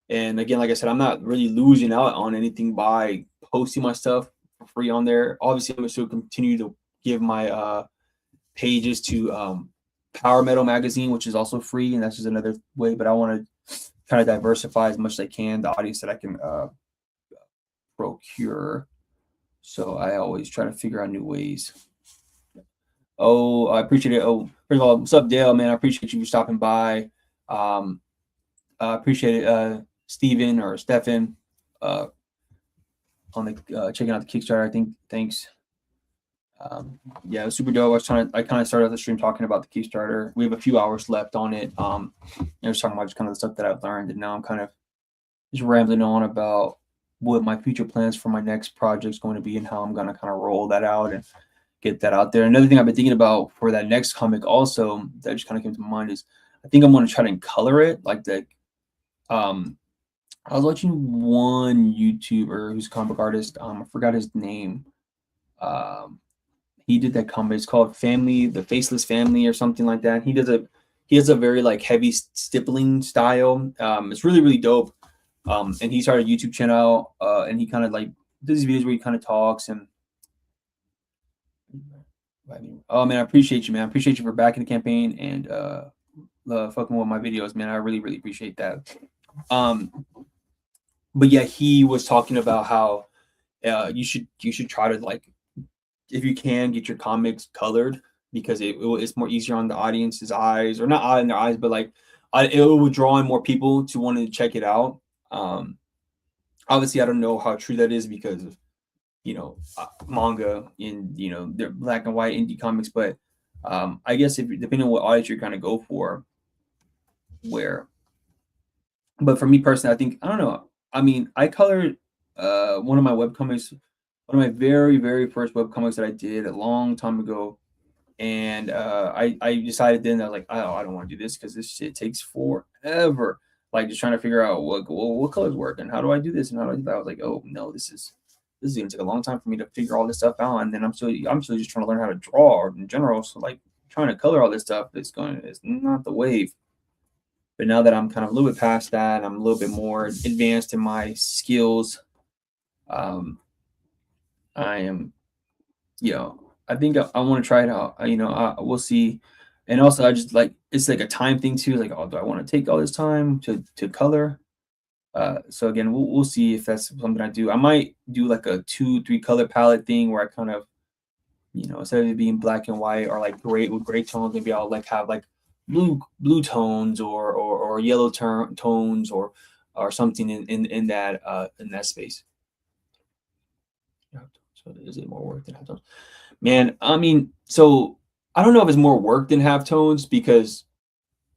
And again, like I said, I'm not really losing out on anything by posting my stuff for free on there. Obviously, I'm going to still continue to give my pages to Power Metal magazine, which is also free, and that's just another way. But I want to kind of diversify as much as I can the audience that I can procure. So I always try to figure out new ways. Oh, I appreciate it. Oh, first of all, what's up, Dale? Man, I appreciate you for stopping by. I appreciate it, Steven or Stefan, on the checking out the Kickstarter. I think thanks. Yeah, it was super dope. I kind of started the stream talking about the Kickstarter. We have a few hours left on it. I was talking about just kind of the stuff that I've learned, and now I'm kind of just rambling on about what my future plans for my next project is going to be and how I'm going to kind of roll that out and get that out there. Another thing I've been thinking about for that next comic also that just kind of came to mind is I think I'm going to try to color it like the. I was watching one YouTuber who's a comic book artist. I forgot his name. He did that comic. It's called Family, the Faceless Family, or something like that. He has a very like heavy stippling style. It's really, really dope. And he started a YouTube channel, and he kind of like does these videos where he kind of talks and. Oh man, I appreciate you, man. I appreciate you for backing the campaign and fucking with my videos, man. I really, really appreciate that. But yeah, he was talking about how you should try to, like, if you can, get your comics colored because it's more easier on the audience's eyes, or not in their eyes, but like it will draw in more people to want to check it out. Obviously, I don't know how true that is because of manga in they're black and white indie comics, but I guess if depending on what audience you're kind of go for, but for me personally, I think I don't know. I mean, I colored one of my webcomics, one of my very, very first webcomics that I did a long time ago. And I decided then that, like, oh, I don't want to do this because this shit takes forever. Like, just trying to figure out what colors work and how do I do this and how do I do that. I was like, oh no, this is gonna take a long time for me to figure all this stuff out. And then I'm still just trying to learn how to draw in general. So like trying to color all this stuff it's not the wave. But now that I'm kind of a little bit past that, I'm a little bit more advanced in my skills. I am, I think I want to try it out. We'll see. And also, I just like it's like a time thing too. Like, oh, do I want to take all this time to color? So again, we'll see if that's something I do. I might do like a 2-3 color palette thing where I kind of, instead of it being black and white or like gray tones, maybe I'll like have like blue tones or yellow tones or something in that space. So is it more work than halftones? Man, I mean, so I don't know if it's more work than halftones because,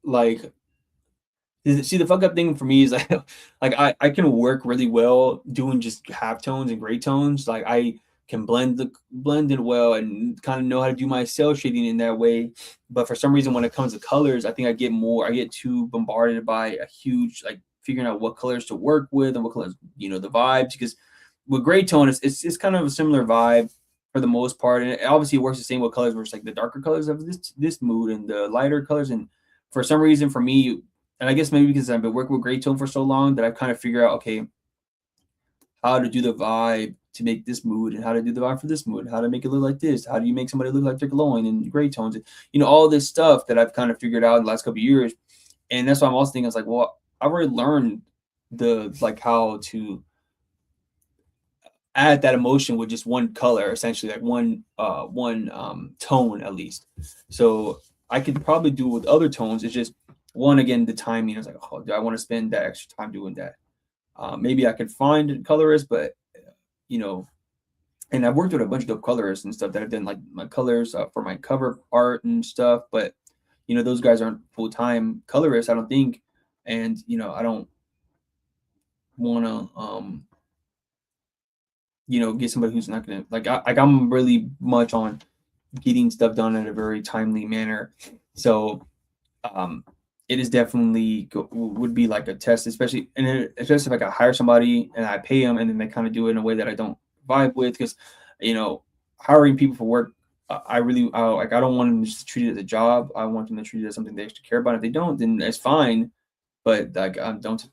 like, see, the fuck up thing for me is like I can work really well doing just halftones and gray tones. Like I can blend it well and kind of know how to do my cell shading in that way. But for some reason, when it comes to colors, I think I get too bombarded by a huge, like, figuring out what colors to work with and what colors, the vibes. Because with gray tone, it's kind of a similar vibe for the most part, and it obviously works the same with colors, where it's like the darker colors of this mood and the lighter colors. And for some reason, for me, and I guess maybe because I've been working with gray tone for so long, that I've kind of figured out, okay, how to do the vibe to make this mood and how to do the vibe for this mood, how to make it look like this, how do you make somebody look like they're glowing in gray tones, and all this stuff that I've kind of figured out in the last couple of years. And that's why I'm also thinking, it's like, well, I've already learned how to add that emotion with just one color, essentially, like one tone at least. So I could probably do it with other tones. It's just one, again, the timing. I was like, oh, do I want to spend that extra time doing that? Maybe I could find a colorist, but and I've worked with a bunch of dope colorists and stuff that have done like my colors for my cover art and stuff. But those guys aren't full-time colorists, I don't think. And I don't want to get somebody who's not gonna I'm really much on getting stuff done in a very timely manner. So it is definitely would be like a test, especially if I hire somebody and I pay them and then they kind of do it in a way that I don't vibe with, because hiring people for work, I don't want them to treat it as a job. I want them to treat it as something they actually care about. If they don't, then it's fine. But like, don't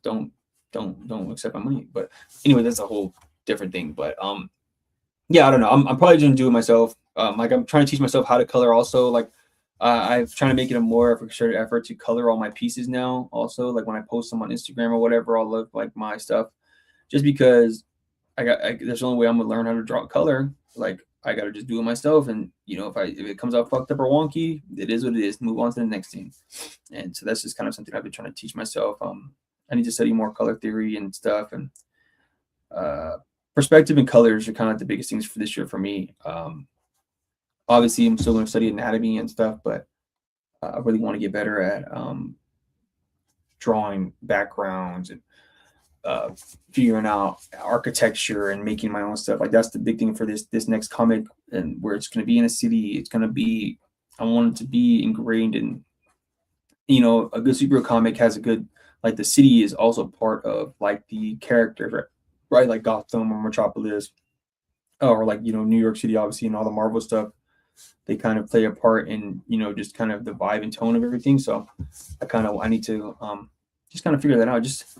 accept my money. But anyway, that's a whole different thing. But yeah, I don't know. I'm probably gonna do it myself. Like I'm trying to teach myself how to color also. Like I've trying to make it a more of a concerted effort to color all my pieces now. Also, like when I post them on Instagram or whatever, I'll look like my stuff, just because that's the only way I'm gonna learn how to draw color. Like I gotta just do it myself, and if it comes out fucked up or wonky, it is what it is. Move on to the next thing. And so that's just kind of something I've been trying to teach myself. I need to study more color theory and stuff, and perspective and colors are kind of like the biggest things for this year for me. Obviously, I'm still going to study anatomy and stuff, but I really want to get better at drawing backgrounds and figuring out architecture and making my own stuff. Like that's the big thing for this next comic, and where it's going to be in a city. It's going to be, I want it to be ingrained in, a good superhero comic has a good, like the city is also part of like the character, right? Like Gotham or Metropolis, or like New York City, obviously, and all the Marvel stuff. They kind of play a part in just kind of the vibe and tone of everything. So I need to just kind of figure that out. Just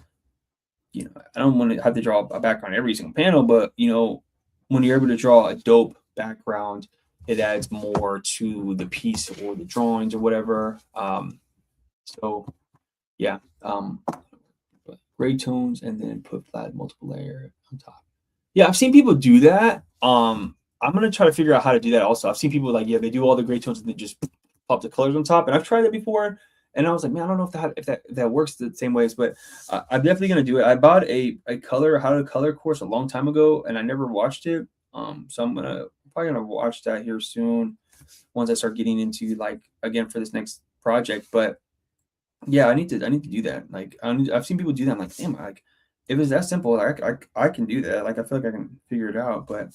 I don't want to have to draw a background every single panel, but when you're able to draw a dope background, it adds more to the piece or the drawings or whatever. So yeah, gray tones and then put flat multiple layer on top. Yeah, I've seen people do that. I'm gonna try to figure out how to do that also. I've seen people they do all the gray tones and they just pop the colors on top, and I've tried that before. And I was like, man, I don't know if that works the same ways, but I'm definitely gonna do it. I bought a how to color course a long time ago, and I never watched it. So I'm probably gonna watch that here soon once I start getting into again for this next project. But yeah, I need to do that. Like I've seen people do that. I'm like, damn, like if it's that simple, I can do that. Like I feel like I can figure it out, but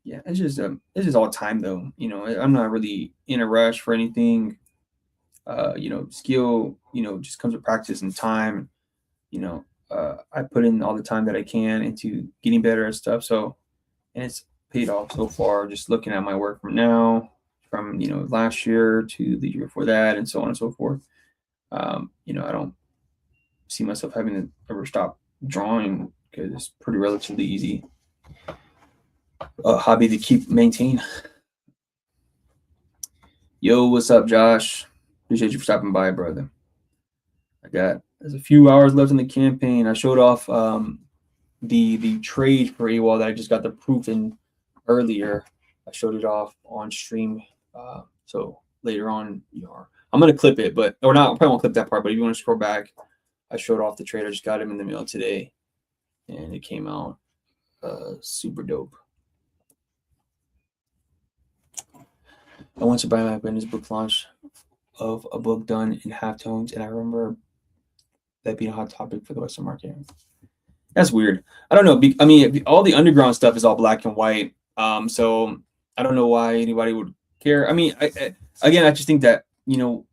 yeah, it's just all time though. I'm not really in a rush for anything. Skill, just comes with practice and time. I put in all the time that I can into getting better at stuff. So, and it's paid off so far. Just looking at my work from last year to the year before that, and so on and so forth. I don't see myself having to ever stop drawing because it's pretty relatively easy hobby to maintain. Yo, what's up, Josh? Appreciate you for stopping by, brother. There's a few hours left in the campaign. I showed off the trade for Awol that I just got the proof in earlier. I showed it off on stream. So later on, I'm gonna clip it, or not. I probably won't clip that part. But if you want to scroll back, I showed off the trade. I just got him in the mail today, and it came out super dope. I went to buy my business book launch of a book done in halftones, and I remember that being a hot topic for the Western market. That's weird. I don't know. I mean, all the underground stuff is all black and white. So I don't know why anybody would care. I mean, I just think that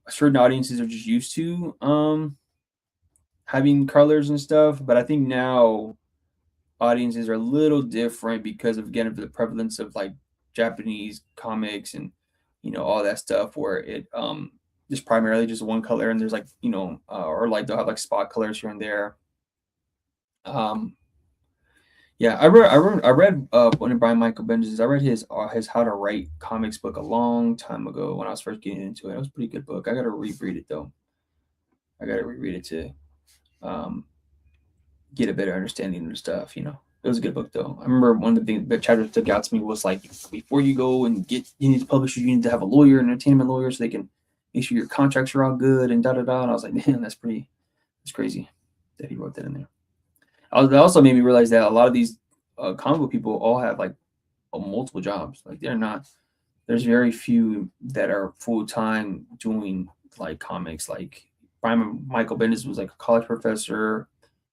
certain audiences are just used to having colors and stuff, but I think now audiences are a little different because of the prevalence of like Japanese comics and all that stuff, where it is primarily just one color, and there's or like they'll have like spot colors here and there. Yeah, I read one of Brian Michael Bendis. I read his How to Write Comics book a long time ago when I was first getting into it. It was a pretty good book. I gotta reread it though. I gotta reread it to get a better understanding of the stuff. It was a good book though. I remember one of the things that chapter stuck out to me was like, before you go and you need to publish, you need to have a lawyer, an entertainment lawyer, so they can make sure your contracts are all good and da da da. And I was like, man, that's crazy that he wrote that in there. It also made me realize that a lot of these comic book people all have like multiple jobs. Like there's very few that are full time doing like comics. Like Brian Michael Bendis was like a college professor.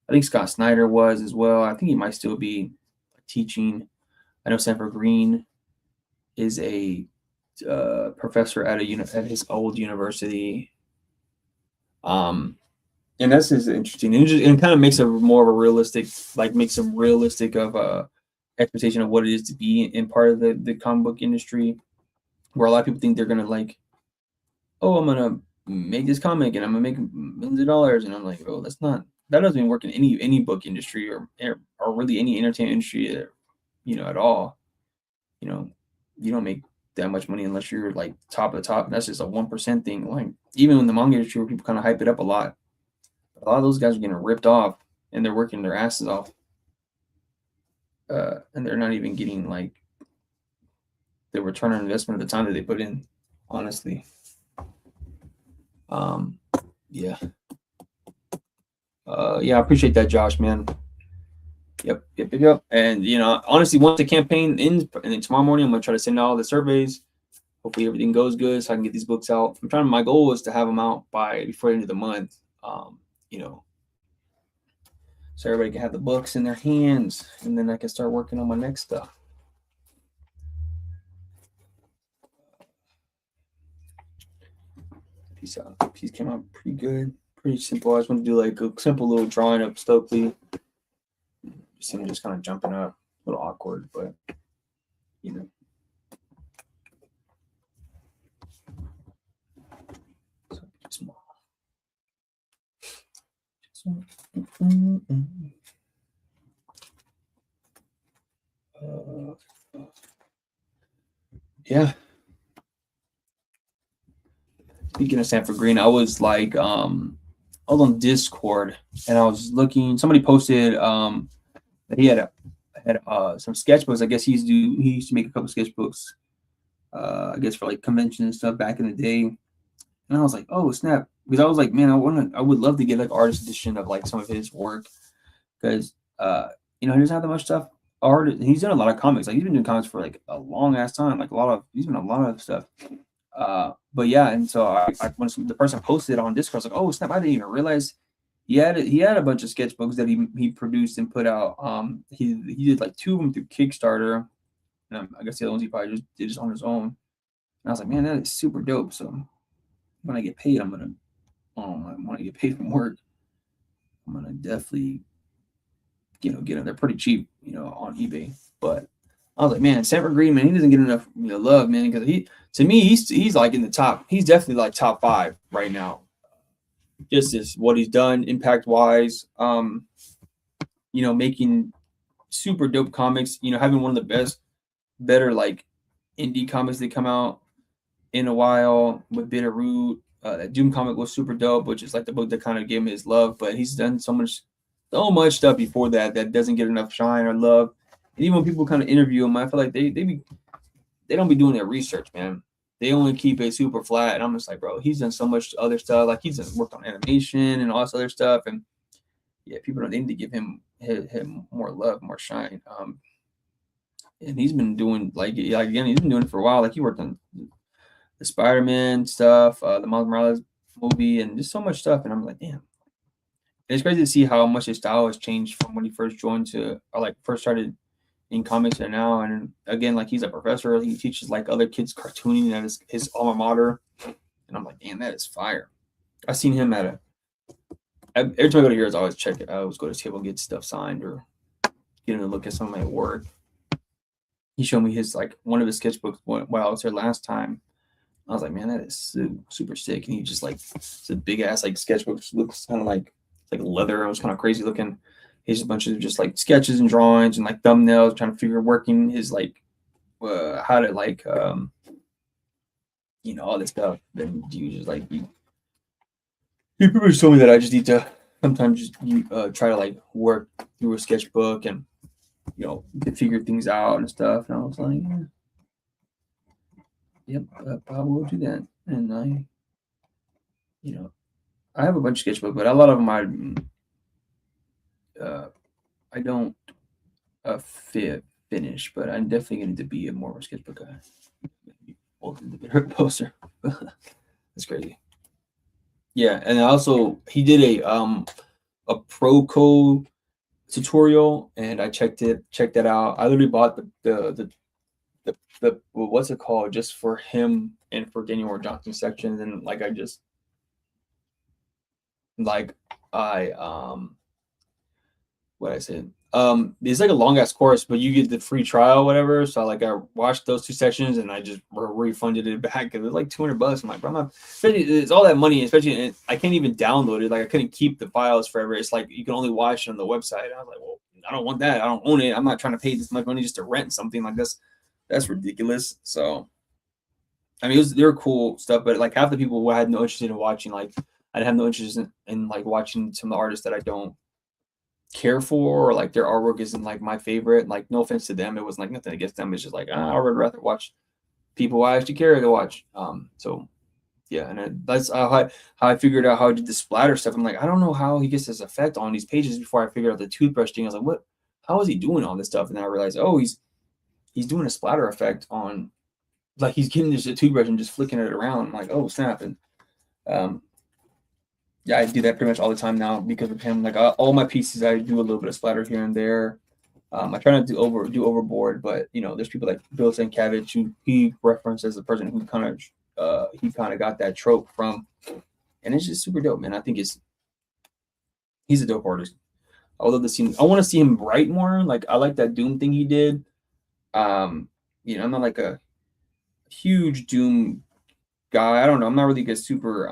I think Scott Snyder was as well. I think he might still be teaching. I know Sanford Green is a professor at his old university. And that's just interesting, and kind of makes a more of a realistic, of expectation of what it is to be in part of the comic book industry, where a lot of people think they're gonna I'm gonna make this comic and I'm gonna make millions of dollars, and I'm like, oh, that doesn't even work in any book industry or really any entertainment industry, at all. You don't make that much money unless you're like top of the top. That's just a 1% thing. Like even in the manga industry, where people kind of hype it up a lot of those guys are getting ripped off, and they're working their asses off, and they're not even getting like the return on investment of the time that they put in. Honestly, yeah, yeah, I appreciate that, Josh, man. Yep. And honestly, once the campaign ends, and then tomorrow morning, I'm gonna try to send out all the surveys. Hopefully, everything goes good, so I can get these books out. My goal is to have them out before the end of the month. So everybody can have the books in their hands, and then I can start working on my next stuff. Piece came out pretty good, pretty simple. I just want to do like a simple little drawing of Stokely. Just him just kind of jumping up, a little awkward, but small. Yeah. Speaking of Sanford Green, I was like, I was on Discord and I was looking. Somebody posted that he had some sketchbooks. I guess he used to make a couple sketchbooks. I guess for like conventions and stuff back in the day. And I was like, oh snap, because I was like, man, I would love to get like artist edition of like some of his work, because he doesn't have that much stuff. He's done a lot of comics. Like he's been doing comics for like a long ass time. Like he's been a lot of stuff. But yeah, and so when the person posted on Discord, I was like, oh snap, I didn't even realize he had a bunch of sketchbooks that he produced and put out. He did like 2 of them through Kickstarter, and I guess the other ones he probably just did on his own. And I was like, man, that is super dope. So when I get paid, when I get paid from work, I'm gonna definitely get them. They're pretty cheap, on eBay. But I was like, man, Sanford Green, man, he doesn't get enough love, man, because he's like in the top. He's definitely like top 5 right now. Just as what he's done impact wise, making super dope comics, having one of the better like indie comics that come out in a while with Bitterroot. That Doom comic was super dope, which is like the book that kind of gave him his love. But he's done so much stuff before that doesn't get enough shine or love. And even when people kind of interview him, I feel like they don't be doing their research, man. They only keep it super flat. And I'm just like, bro, he's done so much other stuff. Like he's worked on animation and all this other stuff. And yeah, people don't need to give him more love, more shine. And he's been doing he's been doing it for a while. Like he worked on the Spider-Man stuff, the Miles Morales movie, and just so much stuff. And I'm like, damn. And it's crazy to see how much his style has changed from when he first first started in comics and now. And again, like he's a professor. He teaches like other kids cartooning at his alma mater. And I'm like, damn, that is fire. I've seen him every time I go to Heroes, I always check it. I always go to his table and get stuff signed or get him to look at some of my work. He showed me one of his sketchbooks while I was there last time. I was like, man, that is super sick. And he just it's a big ass sketchbook. Looks kind of like leather. It was kind of crazy looking. He's a bunch of just sketches and drawings and thumbnails, trying to figure working his how to all this stuff. Then you just he pretty much told me that I just need to sometimes just try to work through a sketchbook and to figure things out and stuff. And I was like, yeah. Yep, I will do that. And I have a bunch of sketchbooks, but a lot of them I don't finish. But I'm definitely going to be more of a sketchbook guy. The better poster. That's crazy. Yeah, and also he did a Proco tutorial, and I checked that out. I literally bought the what's it called just for him and for Daniel Ward Johnson sections, and what I said, it's like a long ass course, but you get the free trial, whatever. So I watched those 2 sections and I just refunded it back. It was like $200. I'm like, bro, it's all that money, especially I can't even download it. I couldn't keep the files forever. It's you can only watch it on the website. And I was like, well, I don't want that. I don't own it. I'm not trying to pay this much money just to rent something like this. That's ridiculous. So I mean, they were cool stuff, but like half the people who I had no interest in watching, like I'd have no interest in like watching some of the artists that I don't care for, or like their artwork isn't like my favorite. Like, no offense to them, it was like nothing against them. It's just like I would rather watch people I actually care to watch. So yeah, and that's how I figured out how to do the splatter stuff. I'm like, I don't know how he gets this effect on these pages before I figured out the toothbrush thing. I was like, what? How is he doing all this stuff? And then I realized, oh, he's doing a splatter effect on, like he's getting this toothbrush and just flicking it around. I'm like, oh snap! And um, yeah, I do that pretty much all the time now because of him. Like all my pieces, I do a little bit of splatter here and there. I try not to do overboard, but you know, there's people like Bill Sienkiewicz who he referenced as the person who he kind of got that trope from, and it's just super dope, man. I think he's a dope artist. I would love to see him. I want to see him write more. Like I like that Doom thing he did. You know, I'm not like a huge Doom guy. I don't know. I'm not really a super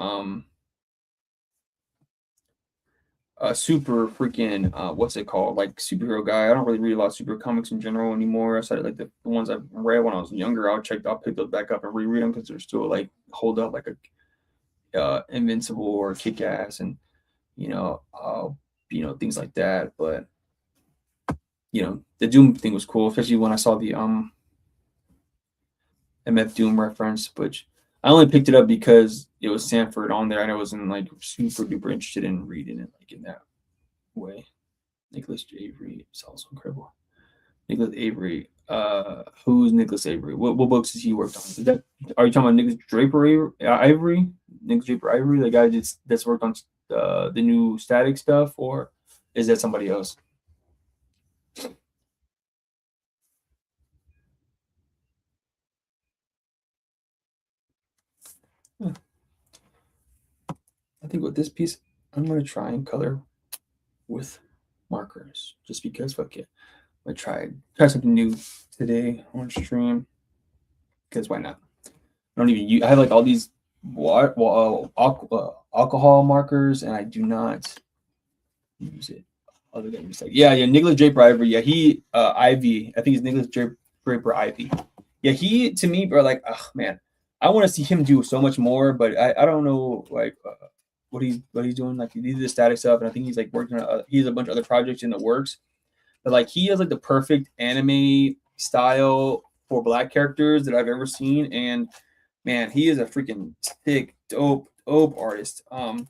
freaking what's it called, like superhero guy. I don't really read a lot of superhero comics in general anymore. I started like the ones I read when I was younger. I'll pick those back up and reread them because they're still like hold up, like a Invincible or Kick Ass, and you know things like that. But you know, the Doom thing was cool, especially when I saw the MF Doom reference, which I only picked it up because it was Sanford on there, and I wasn't like super duper interested in reading it like in that way. Nicholas Avery is also incredible. Nicholas Avery, who's Nicholas Avery? What books has he worked on? Are you talking about Nicholas Draper Ivory? Nicholas Draper Ivory, the guy that's worked on the new Static stuff, or is that somebody else? I think with this piece, I'm gonna try and color with markers just because fuck it. I try something new today on stream because why not? I don't even use. I have like all these alcohol markers, and I do not use it other than just like yeah. Nicholas Draper Ivory. Yeah, he Ivy. I think it's Nicholas Draper Ivy. Yeah, he to me, bro. Like, oh man, I want to see him do so much more, but I don't know like what he's doing. Like he did the static stuff, and I think he's like working on he has a bunch of other projects in the works. But like he has like the perfect anime style for black characters that I've ever seen, and man, he is a freaking thick, dope artist. I'd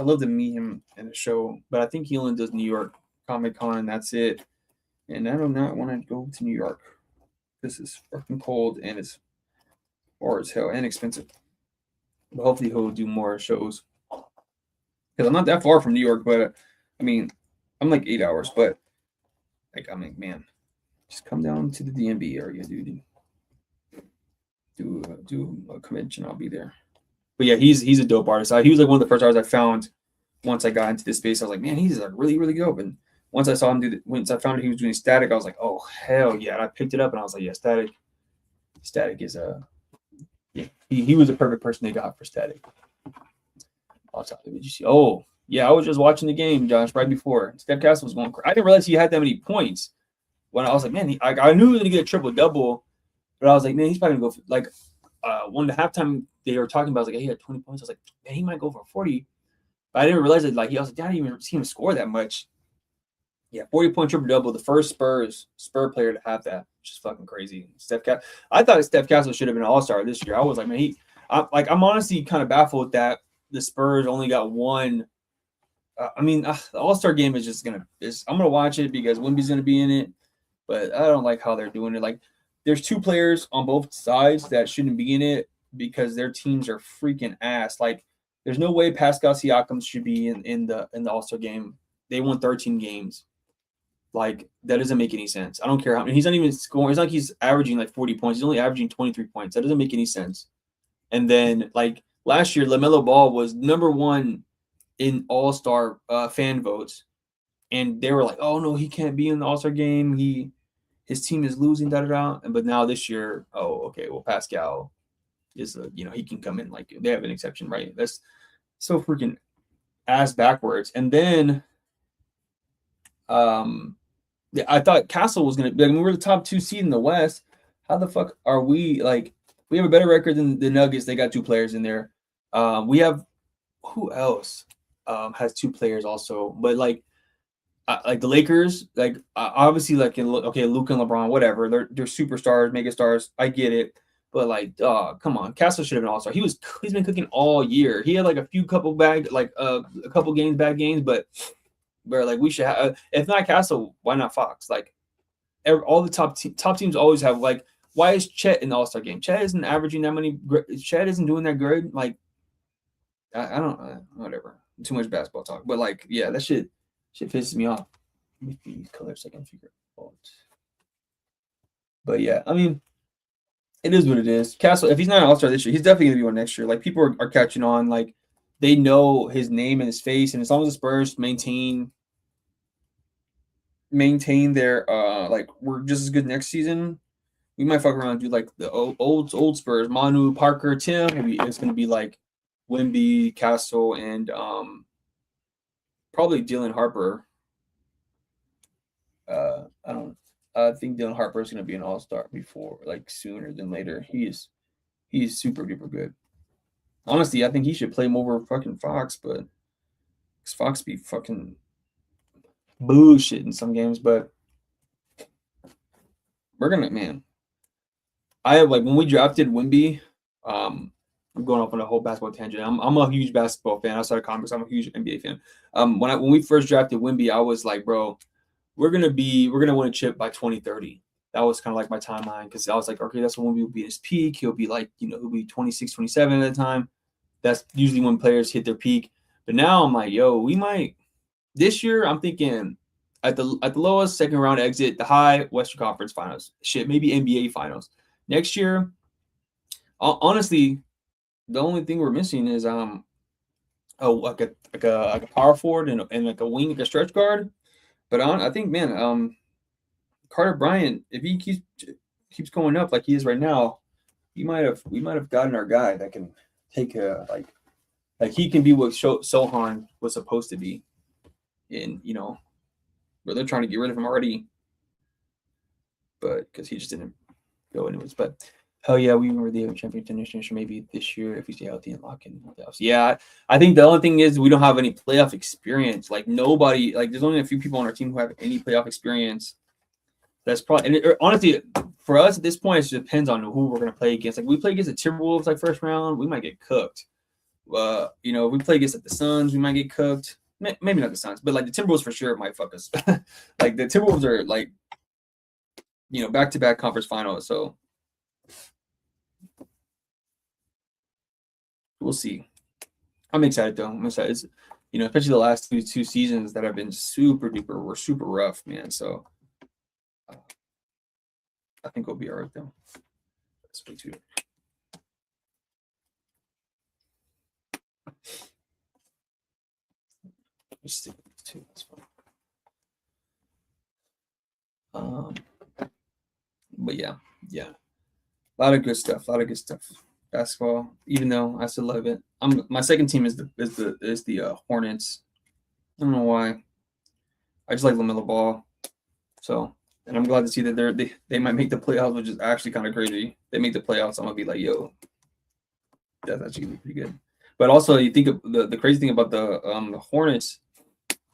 love to meet him in a show, but I think he only does New York Comic Con, and that's it. And I do not want to go to New York. This is fucking cold, and it's far as hell and expensive. But hopefully he'll do more shows because I'm not that far from New York, but I mean, I'm like 8 hours, but like I'm like, man, just come down to the DMV area, dude. Do a convention, I'll be there. But yeah, he's a dope artist. He was like one of the first artists I found once I got into this space. I was like, man, he's like really really dope. And once I saw him once I found out he was doing static, I was like, oh hell yeah! And I picked it up and I was like, yeah, static is a yeah. He was a perfect person they got for static. I'll tell you. Did you see? Oh yeah, I was just watching the game, Josh, right before Steph Castle was going. I didn't realize he had that many points. When I was like, man, I knew he was gonna get a triple double, but I was like, man, he's probably gonna go for, like one at halftime they were talking about. I was like, hey, he had 20 points. I was like, man, he might go for 40. But I didn't realize it. Like, I was like, I didn't even see him score that much. Yeah, 40-point triple double. The first Spur player to have that, which is fucking crazy. I thought Steph Castle should have been an All-Star this year. I was like, man, I'm honestly kind of baffled that the Spurs only got one. The All-Star game is just I'm gonna watch it because Wemby's gonna be in it, but I don't like how they're doing it. Like, there's two players on both sides that shouldn't be in it because their teams are freaking ass. Like, there's no way Pascal Siakam should be in the All-Star game. They won 13 games. Like, that doesn't make any sense. I don't care how many. He's not even scoring. It's like he's averaging like 40 points. He's only averaging 23 points. That doesn't make any sense. And then, like, last year, LaMelo Ball was number one in All-Star fan votes. And they were like, oh, no, he can't be in the All-Star game. His team is losing, da-da-da. But now this year, oh, okay, well, Pascal is, he can come in. Like, they have an exception, right? That's so freaking ass backwards. And then I thought Castle was going to be, like, we were the top 2 seed in the West. How the fuck are we, like, We have a better record than the Nuggets. They got 2 players in there. We have who else has 2 players also, but like the Lakers, like obviously like okay, Luke and LeBron, whatever. They're superstars, mega stars. I get it. But like, come on, Castle should have been all-star. He's been cooking all year. He had like a couple games, bad games, but where like we should have, if not Castle, why not Fox? Like all the top teams always have like, why is Chet in the All-Star game? Chet isn't averaging that many. Chet isn't doing that good. Like I don't whatever. Too much basketball talk, but like yeah, that shit pisses me off. Let me see these colors so I can figure it out. But yeah, I mean, it is what it is. Castle, if he's not an All-Star this year, he's definitely gonna be one next year. Like people are catching on. Like they know his name and his face, and as long as the Spurs maintain their like we're just as good next season, we might fuck around and do like the old Spurs, Manu, Parker, Tim. Maybe it's gonna be like Wemby, Castle, and probably Dylan Harper. I think Dylan Harper is gonna be an All-Star before like sooner than later. He's super duper good. Honestly, I think he should play more over fucking Fox, but Fox be fucking bullshit in some games. But we're gonna, man. I have like when we drafted Wemby, I'm going off on a whole basketball tangent. I'm a huge basketball fan outside of comics. I'm a huge NBA fan. When we first drafted Wemby, I was like, bro, we're gonna win a chip by 2030. That was kind of like my timeline because I was like, okay, that's when Wemby will be at his peak. He'll be like, he'll be 26, 27 at the time. That's usually when players hit their peak. But now I'm like, yo, we might this year. I'm thinking at the lowest second round exit, the high Western Conference Finals. Shit, maybe NBA Finals next year. Honestly, the only thing we're missing is like a power forward and like a wing, like a stretch guard. But I think, man, Carter Bryant, if he keeps going up like he is right now, we might have gotten our guy that can take a like he can be what Sohan was supposed to be. And where they're trying to get rid of him already, but because he just didn't go anyways. But hell yeah, we were the championship initiation maybe this year if we stay healthy and lock in the playoffs. Yeah, I think the only thing is we don't have any playoff experience. Like nobody, like there's only a few people on our team who have any playoff experience. That's probably, and honestly, for us at this point, it depends on who we're going to play against. Like we play against the Timberwolves like first round, we might get cooked. If we play against like, the Suns, we might get cooked. Maybe not the Suns, but like the Timberwolves for sure might fuck us. Like the Timberwolves are like, back-to-back conference finals, so we'll see. I'm excited though. I'm excited. It's, especially the last two seasons that have been super rough, man. So I think we'll be all right though. That's way too. Just stick with these two. That's fine. But yeah, a lot of good stuff. Basketball, even though I still love it. My second team is the Hornets. I don't know why. I just like LaMelo Ball. So, and I'm glad to see that they might make the playoffs, which is actually kind of crazy. They make the playoffs, I'm gonna be like, yo, that's actually pretty good. But also, you think of the crazy thing about the Hornets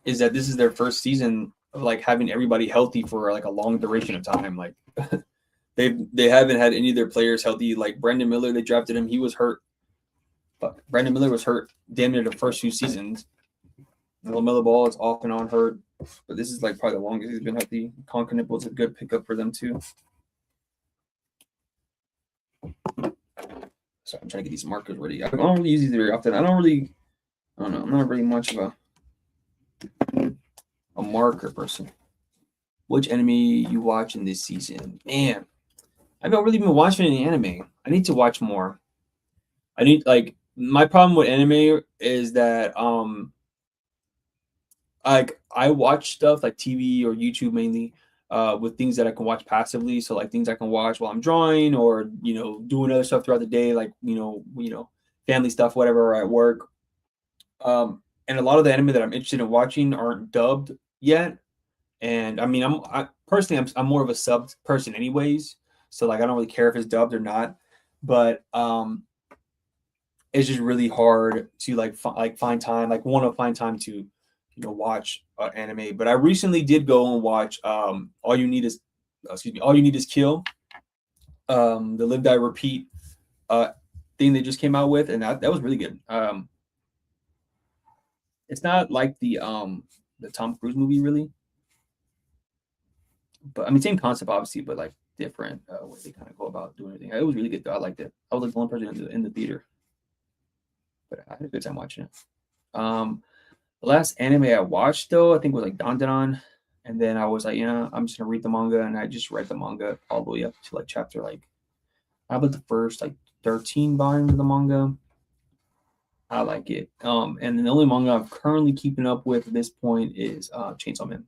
is that this is their first season of like having everybody healthy for like a long duration of time. Like they haven't had any of their players healthy. Like Brandon Miller, they drafted him, he was hurt. But Brandon Miller was hurt damn near the first few seasons. LaMelo Ball is off and on hurt, but this is like probably the longest he's been healthy. Conklin was a good pickup for them too. So I'm trying to get these markers ready. I don't really use these very often. I don't know. I'm not really much of a marker person. Which anime you watching this season? Man, I haven't really been watching any anime. I need to watch more. My problem with anime is that I watch stuff like TV or YouTube mainly with things that I can watch passively. So like things I can watch while I'm drawing or doing other stuff throughout the day, like family stuff, whatever, or at work. And a lot of the anime that I'm interested in watching aren't dubbed yet. And I mean, I'm more of a subbed person anyways. So like I don't really care if it's dubbed or not. but it's just really hard to find time, want to find time to watch anime. But I recently did go and watch All You Need Is All You Need Is Kill, the Live Die Repeat thing they just came out with, and that was really good. It's not like the Tom Cruise movie really, but I mean same concept obviously, but like different way they kind of go about doing everything. It was really good though. I liked it. I was like the one person in the theater, but I had a good time watching it. The last anime I watched though, I think was like Dandadan, and then I was like, I'm just gonna read the manga, and I just read the manga all the way up to like chapter how about the first 13 volumes of the manga. I like it. And the only manga I'm currently keeping up with at this point is Chainsaw Man.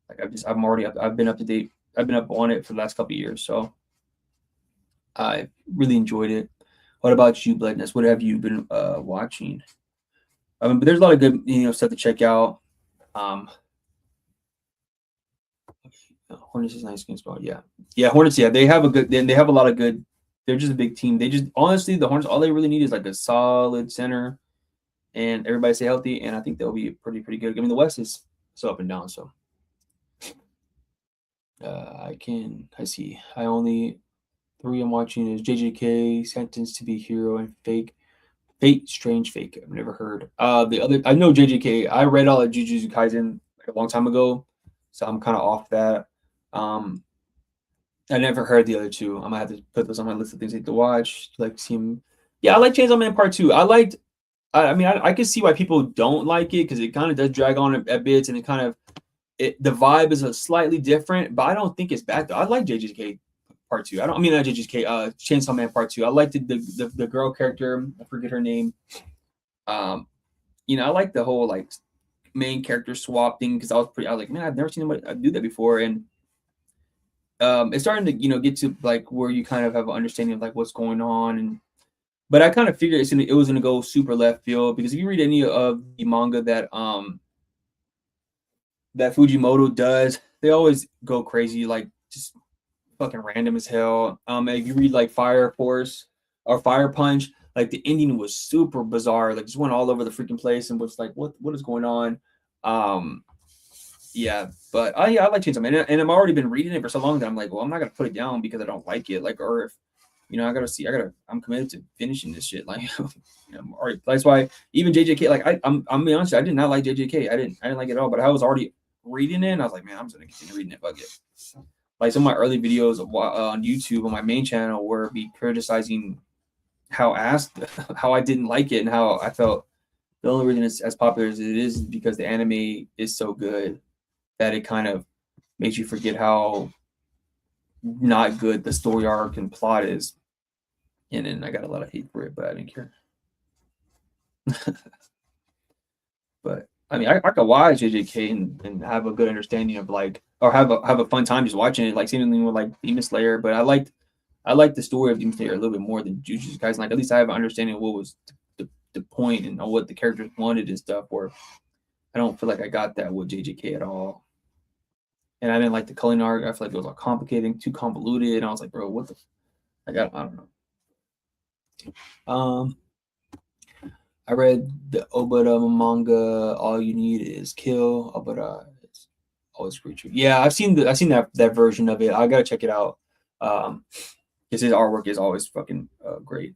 Like I've been up to date. I've been up on it for the last couple of years, so I really enjoyed it. What about you, Bledness? What have you been watching? But there's a lot of good stuff to check out. Hornets is nice game spot. Yeah, Hornets. Yeah, they have a lot of good. They're just a big team. They just honestly the Hornets, all they really need is like a solid center, and everybody stay healthy, and I think they'll be pretty good. I mean, the West is so up and down. So I see. I only 3 I'm watching is JJK, Sentenced to be Hero, and Fate, Strange Fake. I've never heard. The other I know JJK. I read all of Jujutsu Kaisen a long time ago, so I'm kind of off that. I never heard the other 2. I'm gonna have to put those on my list of things I need to watch. Yeah, I like Chainsaw Man Part 2. I can see why people don't like it because it kind of does drag on at bits, and the vibe is slightly different. But I don't think it's bad though. I like JJK Part 2. Not JJK. Chainsaw Man Part 2. I liked the girl character. I forget her name. I like the whole main character swap thing because I was like, man, I've never seen anybody do that before, and it's starting to get to where you kind of have an understanding of what's going on, but I kind of figured it was gonna go super left field because if you read any of the manga that Fujimoto does, they always go crazy, just fucking random as hell. If you read Fire Force or Fire Punch, the ending was super bizarre, just went all over the freaking place and was what is going on? Yeah, but I like Chainsaw Man, and I've already been reading it for so long that I'm like, well, I'm not gonna put it down because I don't like it. Or if I'm committed to finishing this shit. Already. That's why even JJK, I'm being honest, I did not like JJK. I didn't like it at all. But I was already reading it, and I was like, man, I'm just gonna continue reading it. Fuck it. Some of my early videos on YouTube on my main channel were me criticizing how I didn't like it and how I felt. The only reason it's as popular as it is because the anime is so good that it kind of makes you forget how not good the story arc and plot is. And then I got a lot of hate for it, but I didn't care. But I mean, I could watch JJK and have a good understanding of or have a fun time just watching it, same thing with Demon Slayer. But I liked the story of Demon Slayer a little bit more than Jujutsu Kaisen. At least I have an understanding of what was the point and what the characters wanted and stuff. Where I don't feel like I got that with JJK at all. And I didn't like the coloring art. I feel like it was all complicated, too convoluted. And I was like, bro, what the? I don't know. I read the Obata manga. All You Need Is Kill. Obata is always creature. Yeah, I've seen that version of it. I gotta check it out. Because his artwork is always fucking great.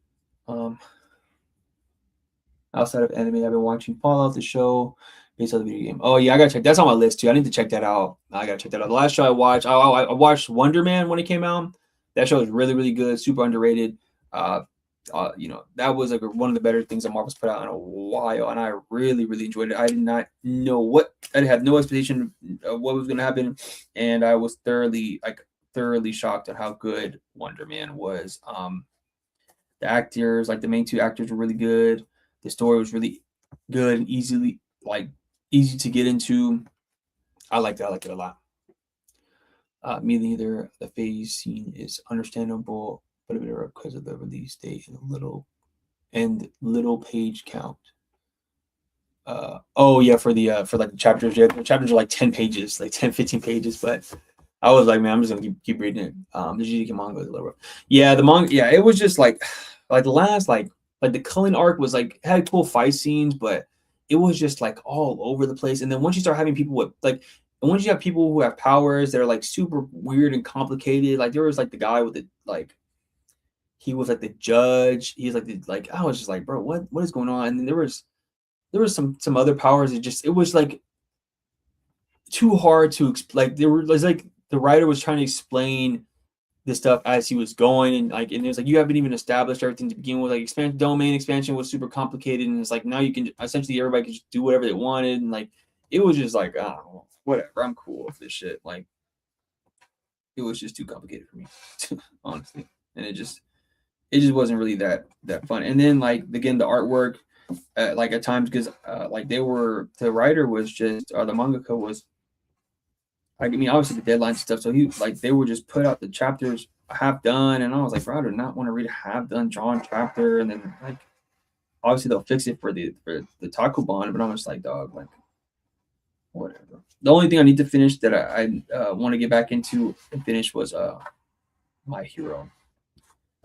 Outside of anime, I've been watching Fallout, the show based on the video game. Oh yeah, I gotta check. That's on my list too. I need to check that out. I gotta check that out. The last show I watched, I watched Wonder Man when it came out. That show is really, really good, super underrated. That was one of the better things that Marvel's put out in a while, and I really, really enjoyed it. I did not know I had no expectation of what was going to happen, and I was thoroughly shocked at how good Wonder Man was. The actors, the main 2 actors, were really good. The story was really good and easy to get into. I liked it a lot. Me neither. The phase scene is understandable, but a bit because of the release date and little page count. For the chapters. Yeah, the chapters are 10 pages, 10, 15 pages, but I was like, man, I'm just gonna keep reading it. The Jujutsu manga is a little rough. Yeah, the manga. Yeah, it was just like the last like the Culling arc was like had cool fight scenes, but it was just like all over the place. And then once you start having people with like, and once you have people who have powers that are like super weird and complicated, like there was like the guy with the like he was like the judge. He's like the like I was just like, bro, what is going on? And then there was some other powers. It was like too hard to like there was like the writer was trying to explain this stuff as he was going and it was like you haven't even established everything to begin with. Like domain expansion was super complicated, and it's like now you can essentially everybody can just do whatever they wanted, and like it was just like I don't know, whatever, I'm cool with this shit. Like it was just too complicated for me honestly, and it just wasn't really that fun. And then like again the artwork like at times because like the writer was just or the mangaka was like, I mean, obviously the deadlines and stuff. So he like they would just put out the chapters half done, and I was like, bro, I do not want to read a half done drawn chapter. And then like obviously they'll fix it for the Takubon, but I'm just like, dog, like whatever. The only thing I need to finish that I want to get back into and finish was My Hero.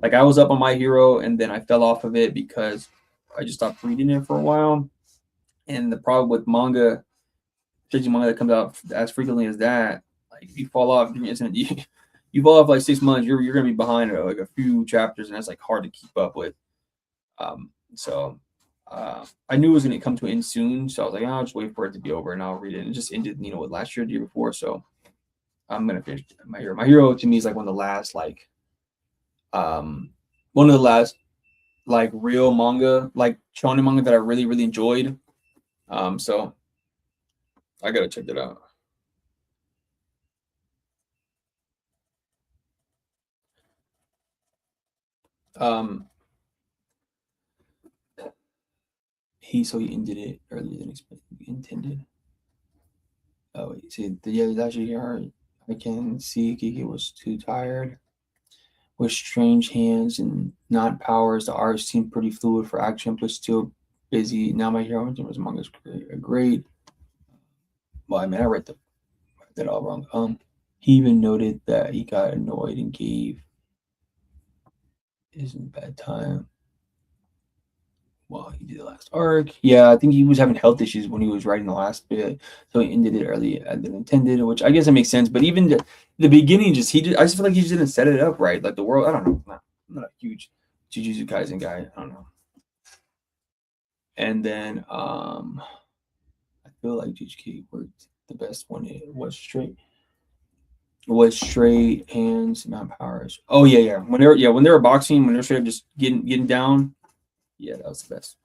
Like I was up on My Hero and then I fell off of it because I just stopped reading it for a while. And the problem with manga manga that comes out as frequently as that, like if you fall off, you fall off like 6 months, you're gonna be behind like a few chapters, and that's like hard to keep up with. So I knew it was gonna come to an end soon, so I was like, I'll just wait for it to be over and I'll read it. And it just ended, with last year, the year before. So I'm gonna finish My Hero. My Hero to me is like one of the last like real manga, like shonen manga that I really really enjoyed. So I gotta check that out. Um, he ended it earlier than intended. Oh wait, see, yeah, it's actually hard. I can see Kiki was too tired. With strange hands and not powers, the art seemed pretty fluid for action, but still busy. Now my hero was manga's great. Well, I mean, I read that all wrong. He even noted that he got annoyed and gave isn't bad time. Well, he did the last arc. Yeah, I think he was having health issues when he was writing the last bit, so he ended it early than intended, which I guess it makes sense. But even the beginning, I just feel like he just didn't set it up right. Like the world, I don't know. I'm not a huge Jujutsu Kaisen guy. I don't know. And then I feel like Jujutsu worked the best when it was straight. Straight hands, not powers. Oh yeah. When they were boxing, when they were straight up just getting down. Yeah, that was the best.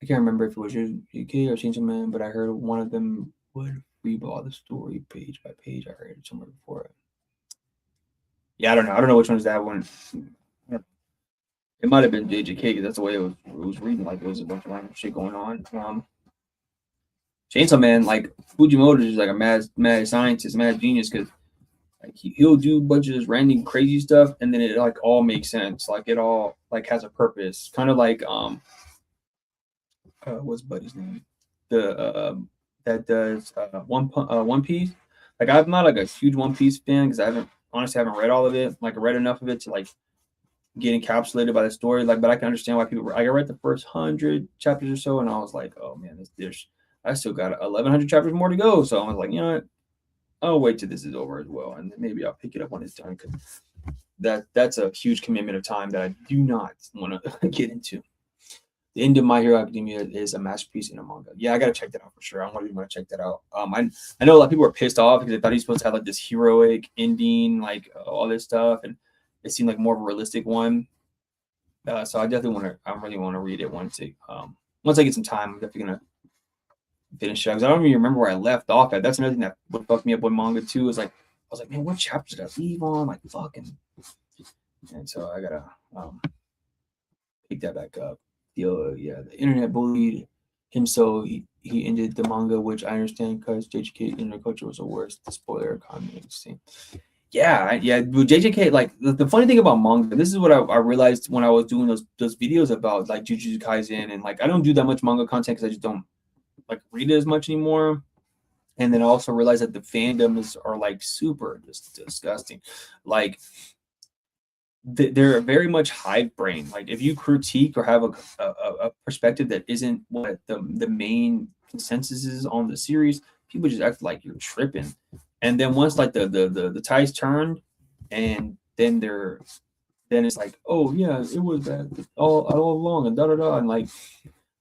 I can't remember if it was UK or Chainsaw Man, but I heard one of them would reball the story page by page. I heard it somewhere before. Yeah, I don't know. I don't know which one is that one. It might have been JJK because that's the way it was reading. Like it was a bunch of random shit going on. Chainsaw Man, like Fujimoto is like a mad scientist, mad genius because like he'll do a bunch of this random crazy stuff, and then it like all makes sense. Like it all like has a purpose. Kind of like what's Buddy's name? The that does One Piece. Like I'm not like a huge One Piece fan because I haven't read all of it. Like I read enough of it to like get encapsulated by the story. Like, but I can understand why people. Like, I read the first 100 chapters or so, and I was like, oh man, I still got 1,100 chapters more to go. So I was like, you know what? I'll wait till this is over as well, and then maybe I'll pick it up when it's done because that's a huge commitment of time that I do not want to get into. The end of My Hero Academia is a masterpiece in a manga. Yeah, I gotta check that out for sure. I want to check that out. I know a lot of people were pissed off because they thought he's supposed to have like this heroic ending, like all this stuff, and it seemed like more of a realistic one. So I really want to read it once I get some time. I'm definitely gonna finish it because I don't even remember where I left off at. That's another thing that would fuck me up with manga too. Is like I was like, man, what chapter did I leave on? Like fucking. And so I gotta pick that back up. The internet bullied him, so he ended the manga, which I understand because JJK internet culture was the worst. The spoiler economy thing. Yeah. With JJK, like the funny thing about manga, this is what I realized when I was doing those videos about like Jujutsu Kaisen, and like I don't do that much manga content because I just don't like read it as much anymore. And then I also realized that the fandoms are like super just disgusting. Like they're very much hive brain. Like if you critique or have a perspective that isn't what the main consensus is on the series, people just act like you're tripping. And then once like the tides turned, and then it's like, oh yeah, it was bad all along, and da da da, and like,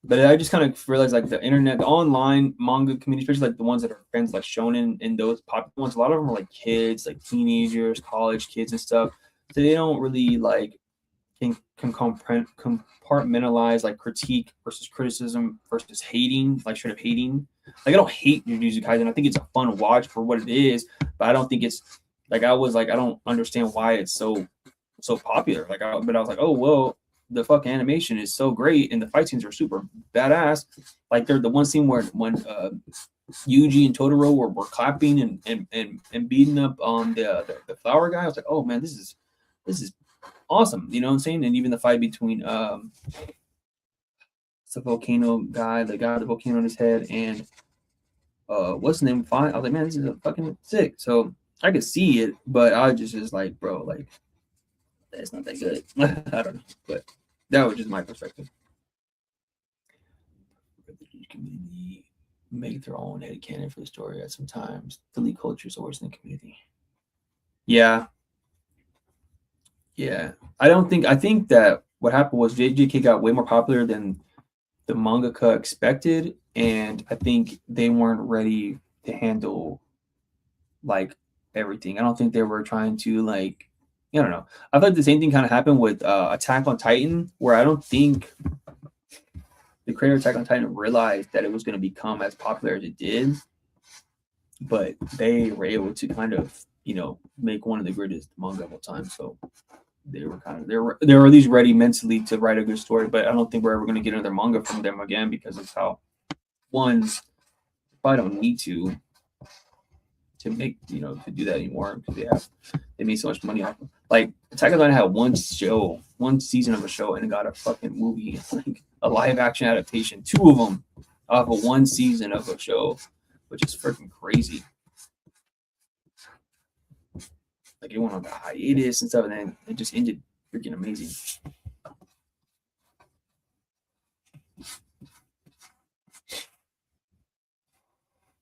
but I just kind of realized like the internet, the online manga community, especially like the ones that are fans like shonen and those popular ones, a lot of them are like kids, like teenagers, college kids and stuff. So they don't really like can compartmentalize like critique versus criticism versus hating, like straight up hating. Like I don't hate Jujutsu Kaisen. I think it's a fun watch for what it is, but I don't think it's like I was like I don't understand why it's so popular. Like but I was like, oh well, the fucking animation is so great and the fight scenes are super badass. Like they're the one scene where when Yuji and Totoro were clapping and beating up on the flower guy. I was like, oh man, this is awesome. You know what I'm saying? And even the fight between the volcano guy, the guy with the volcano on his head, and what's his name? Fine. I was like, man, this is fucking sick. So I could see it, but I just like, bro, like that's not that good. I don't know, but that was just my perspective. Community make their own headcanon for the story at sometimes. Delete cultures worse than the community. Yeah. Yeah. I think that what happened was JJK got way more popular than the mangaka expected, and I think they weren't ready to handle like everything. I don't think they were trying to like I don't know. I thought the same thing kind of happened with Attack on Titan, where I don't think the creator of Attack on Titan realized that it was going to become as popular as it did, but they were able to kind of make one of the greatest manga of all time. So they were they were at least ready mentally to write a good story. But I don't think we're ever going to get another manga from them again because it's how ones probably don't need to make to do that anymore because they made so much money off of like Attack on Titan had one season of a show and it got a fucking movie, like a live action adaptation, 2 of them off of one season of a show, which is freaking crazy. Like it went on a hiatus and stuff, and then it just ended freaking amazing.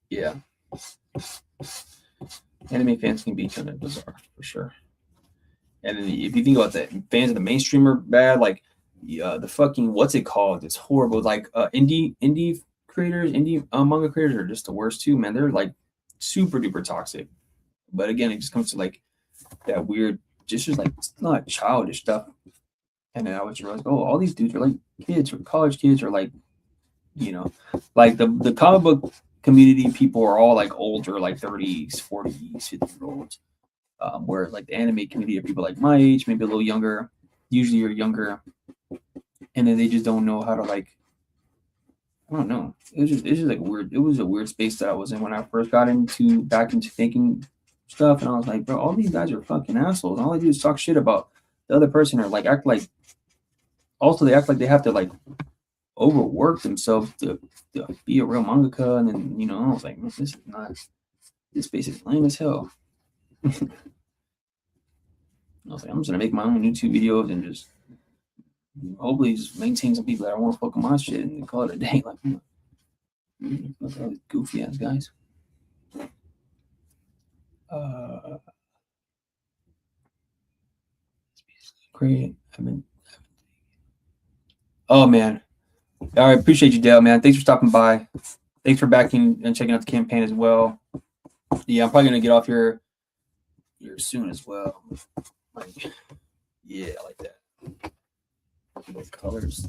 Yeah. Anime fans can be kind of bizarre for sure. And then if you think about that, fans of the mainstream are bad. Like the fucking what's it called? It's horrible. Like indie creators, indie manga creators are just the worst too, man. They're like super duper toxic. But again, it just comes to like that weird, just like it's not childish stuff. And then I was realized, oh, all these dudes are like kids or college kids or like, like the comic book community people are all like older, like 30s, 40s, 50-year-olds. Whereas like the anime community are people like my age, maybe a little younger, usually you're younger, and then they just don't know how to like. I don't know. It's just like weird. It was a weird space that I was in when I first got back into thinking stuff, and I was like, bro, all these guys are fucking assholes. All they do is talk shit about the other person or like act like. Also, they act like they have to like overwork themselves to be a real mangaka, and then I was like, this is not. This space is lame as hell. I was like, I'm just gonna make my own YouTube videos and just hopefully just maintain some people that I want to fuck with my shit and call it a day. Like, all these goofy ass guys. Great. Oh man. All right, appreciate you, Dale, man. Thanks for stopping by. Thanks for backing and checking out the campaign as well. Yeah, I'm probably gonna get off here soon as well. Like, yeah, I like that. Little colors.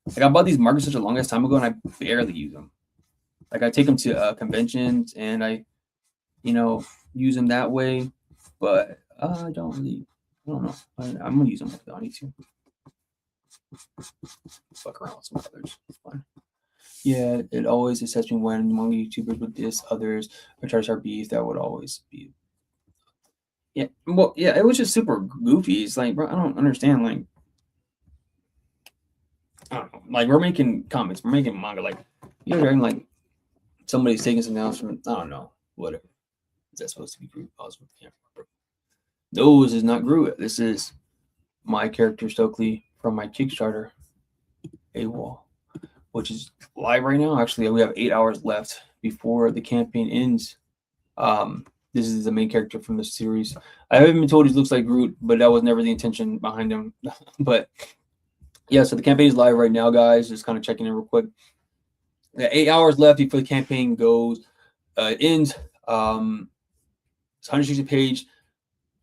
Like I bought these markers such a longest time ago, and I barely use them. Like I take them to conventions, and I, use them that way. But I don't know. I'm gonna use them if I need to. Fuck around with some colors. It's fun. Yeah, it always upsets me when manga YouTubers would diss others or try to start beef. That would always be. Yeah, well, yeah, it was just super goofy. It's like, bro, I don't understand. Like, I don't know. Like, we're making comics, we're making manga. Like, you're like, somebody's taking something else from, I don't know, whatever. Is that supposed to be Groot? No, this is not Groot. This is my character Stokely from my Kickstarter, Awol, which is live right now. Actually, we have 8 hours left before the campaign ends. This is the main character from the series. I haven't been told he looks like Groot, but that was never the intention behind him. But yeah, so the campaign is live right now, guys. Just kind of checking in real quick. 8 hours left before the campaign goes ends. It's 160 page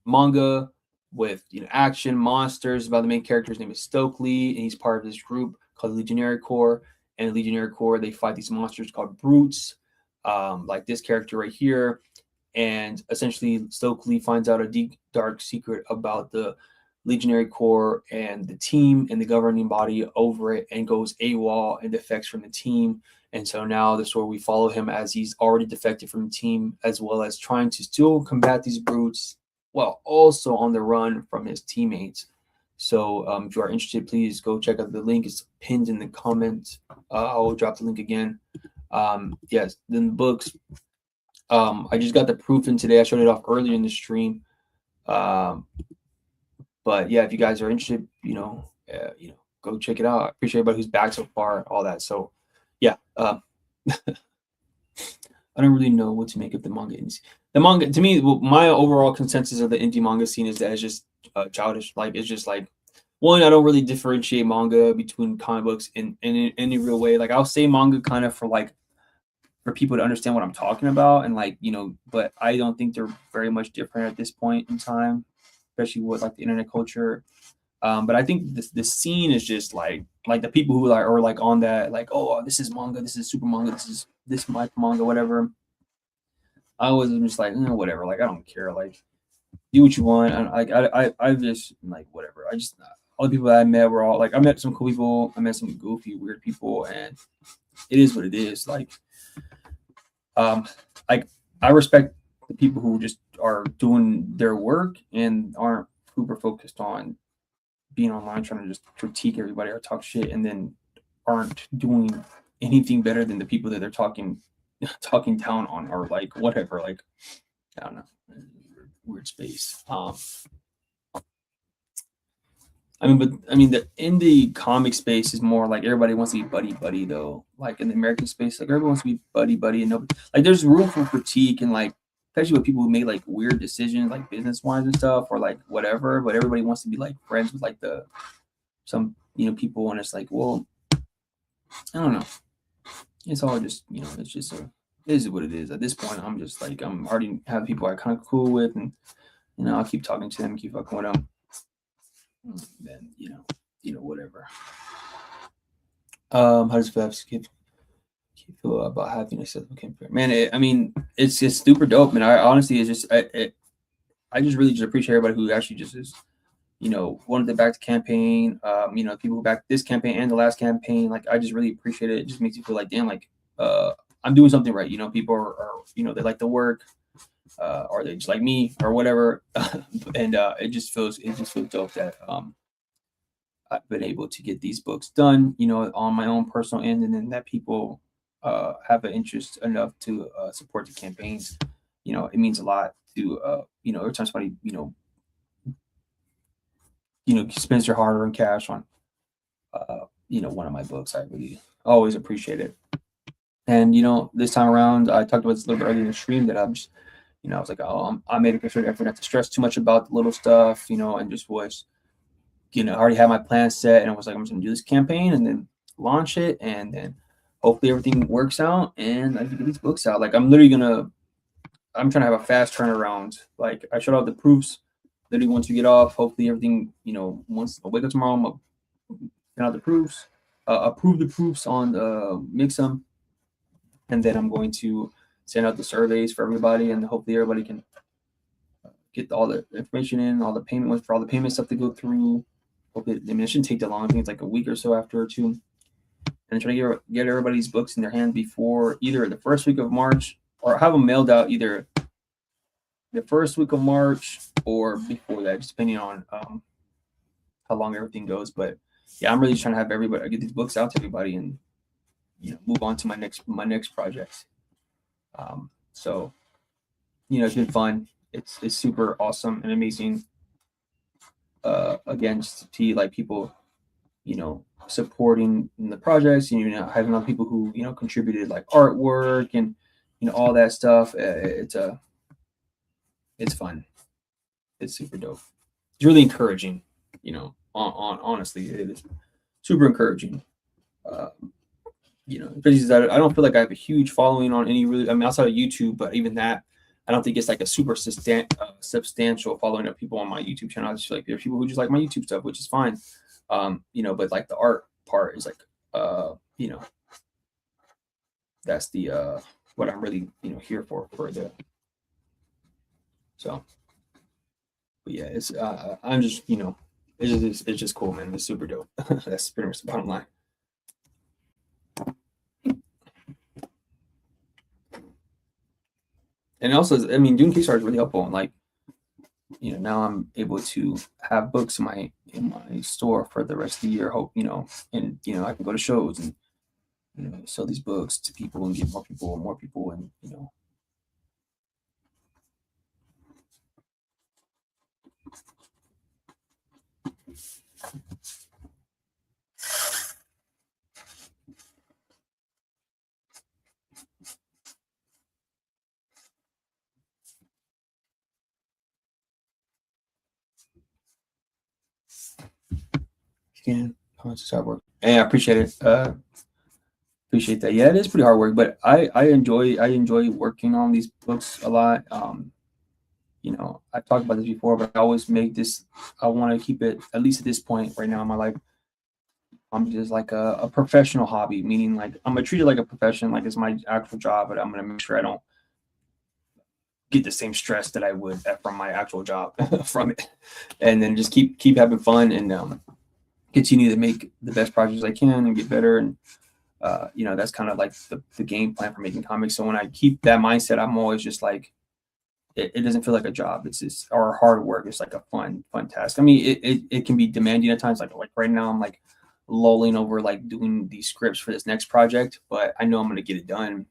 manga with action, monsters. About the main character's name is Stokely, and he's part of this group called the Legionary Corps. And the Legionary Corps, they fight these monsters called brutes, like this character right here. And essentially, Stokely finds out a deep, dark secret about the Legionary Corps and the team and the governing body over it, and goes AWOL and defects from the team. And so now the story, we follow him as he's already defected from the team, as well as trying to still combat these brutes while also on the run from his teammates. So if you are interested, please go check out the link. It's pinned in the comments. I will drop the link again. Yes, then the books. I just got the proof in today. I showed it off earlier in the stream. But yeah, if you guys are interested, go check it out. I appreciate everybody who's back so far, all that. So yeah, I don't really know what to make of the manga. The manga, to me, my overall consensus of the indie manga scene is that it's just childish. Like, it's just like, one, I don't really differentiate manga between comic books in any real way. Like, I'll say manga kind of for people to understand what I'm talking about, and but I don't think they're very much different at this point in time, especially with like the internet culture. But I think the scene is just like the people who are like on that, like, oh, this is manga, this is super manga, this my manga, whatever. I was just like, whatever. Like, I don't care. Like, do what you want. And I just like whatever. I just all the people that I met were all like, I met some cool people. I met some goofy, weird people, and it is what it is. Like I respect the people who just are doing their work and aren't super focused on being online trying to just critique everybody or talk shit, and then aren't doing anything better than the people that they're talking down on, or like whatever. Like, I don't know, weird space. The indie comic space is more like everybody wants to be buddy though. Like in the American space, like everyone wants to be buddy, and nobody, like, there's room for critique, and like especially with people who make like weird decisions, like business wise and stuff, or like whatever. But everybody wants to be like friends with like some people, and it's like, well, I don't know. It's all just it's just it is what it is. At this point, I'm just like, I'm already have people I'm kind of cool with, and I'll keep talking to them, keep fucking with them. Then whatever. How does it feel about having a set campaign? Man, it's just super dope, man. I honestly, it's just I just really just appreciate everybody who actually just is wanted to back the campaign. People who backed this campaign and the last campaign. Like, I just really appreciate it. It just makes you feel like, damn, like I'm doing something right. People are they like the work, or they just like me or whatever. And it just feels dope that I've been able to get these books done, on my own personal end, and then that people have an interest enough to support the campaigns. It means a lot to every time somebody spends their hard-earned cash on one of my books. I really always appreciate it. And this time around, I talked about this a little bit earlier in the stream, that I'm just I was like, oh, I made a concerted effort not to stress too much about the little stuff, and just was I already had my plan set, and I was like, I'm just gonna do this campaign and then launch it, and then hopefully everything works out and I can get these books out. Like, I'm trying to have a fast turnaround. Like, I showed out the proofs literally once we get off. Hopefully everything, once I wake up tomorrow, I'm gonna send out the proofs, approve the proofs on mix them, and then I'm going to send out the surveys for everybody, and hopefully everybody can get all the information in, all the payment for all the payment stuff to go through. Hopefully, it shouldn't take that long. I think it's like a week or so after, or two. And try to get everybody's books in their hand before either the first week of March, or have them mailed out either the first week of March or before that, just depending on how long everything goes. But yeah, I'm really trying to have everybody get these books out to everybody, and move on to my next projects. So, it's been fun. It's super awesome and amazing. Again, just to see like people, supporting the projects, having other people who, contributed like artwork and, all that stuff. It's fun. It's super dope. It's really encouraging, honestly, it is super encouraging. Uh, I don't feel like I have a huge following on any really, I mean, outside of YouTube, but even that, I don't think it's like a super substantial following of people on my YouTube channel. I just feel like there are people who just like my YouTube stuff, which is fine. But like the art part is like, that's the, what I'm really, here for the, so, but yeah, it's, I'm just, it's just cool, man. It's super dope. That's pretty much the bottom line. And also, I mean, doing Kickstarter is really helpful. And like, now I'm able to have books in my store for the rest of the year. Hope, and I can go to shows and sell these books to people and get more people, and can how much is hard work. And I appreciate it. Appreciate that. Yeah, it is pretty hard work, but I enjoy working on these books a lot. I've talked about this before, but I always make this. I want to keep it, at least at this point right now in my life, I'm just like a professional hobby, meaning like I'm gonna treat it like a profession, like it's my actual job, but I'm gonna make sure I don't get the same stress that I would from my actual job from it, and then just keep having fun and continue to make the best projects I can and get better. And that's kind of like the game plan for making comics. So when I keep that mindset, I'm always just like, it doesn't feel like a job. It's just, or hard work. It's like a fun task. I mean, it can be demanding at times. Like right now, I'm like lolling over like doing these scripts for this next project, but I know I'm going to get it done.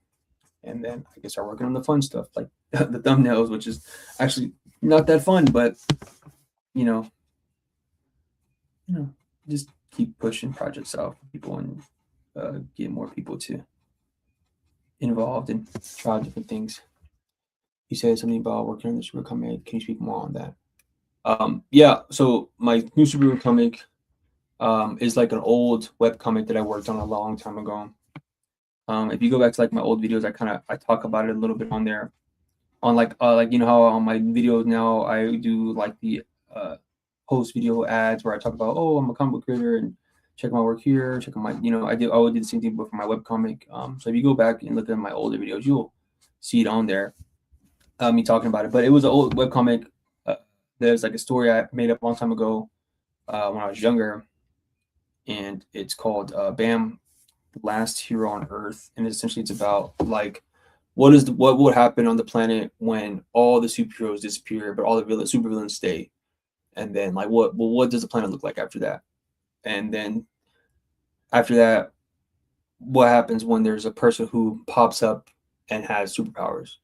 And then I can start working on the fun stuff, like the thumbnails, which is actually not that fun, but just keep pushing projects out for people and get more people to involved and try different things. You said something about working on the super comic. Can you speak more on that? Yeah, so my new super comic is like an old web comic that I worked on a long time ago. If you go back to like my old videos, I talk about it a little bit on there. On like how on my videos now I do like the post video ads where I talk about, oh, I'm a comic book creator and check my work here, check out my, I would do the same thing but for my webcomic. So if you go back and look at my older videos, you'll see it on there, me talking about it. But it was an old webcomic. There's like a story I made up a long time ago when I was younger, and it's called Bam, Last Hero on Earth. And essentially it's about like what would happen on the planet when all the superheroes disappear but all the supervillains stay, and then like what does the planet look like after that? And then after that, what happens when there's a person who pops up and has superpowers?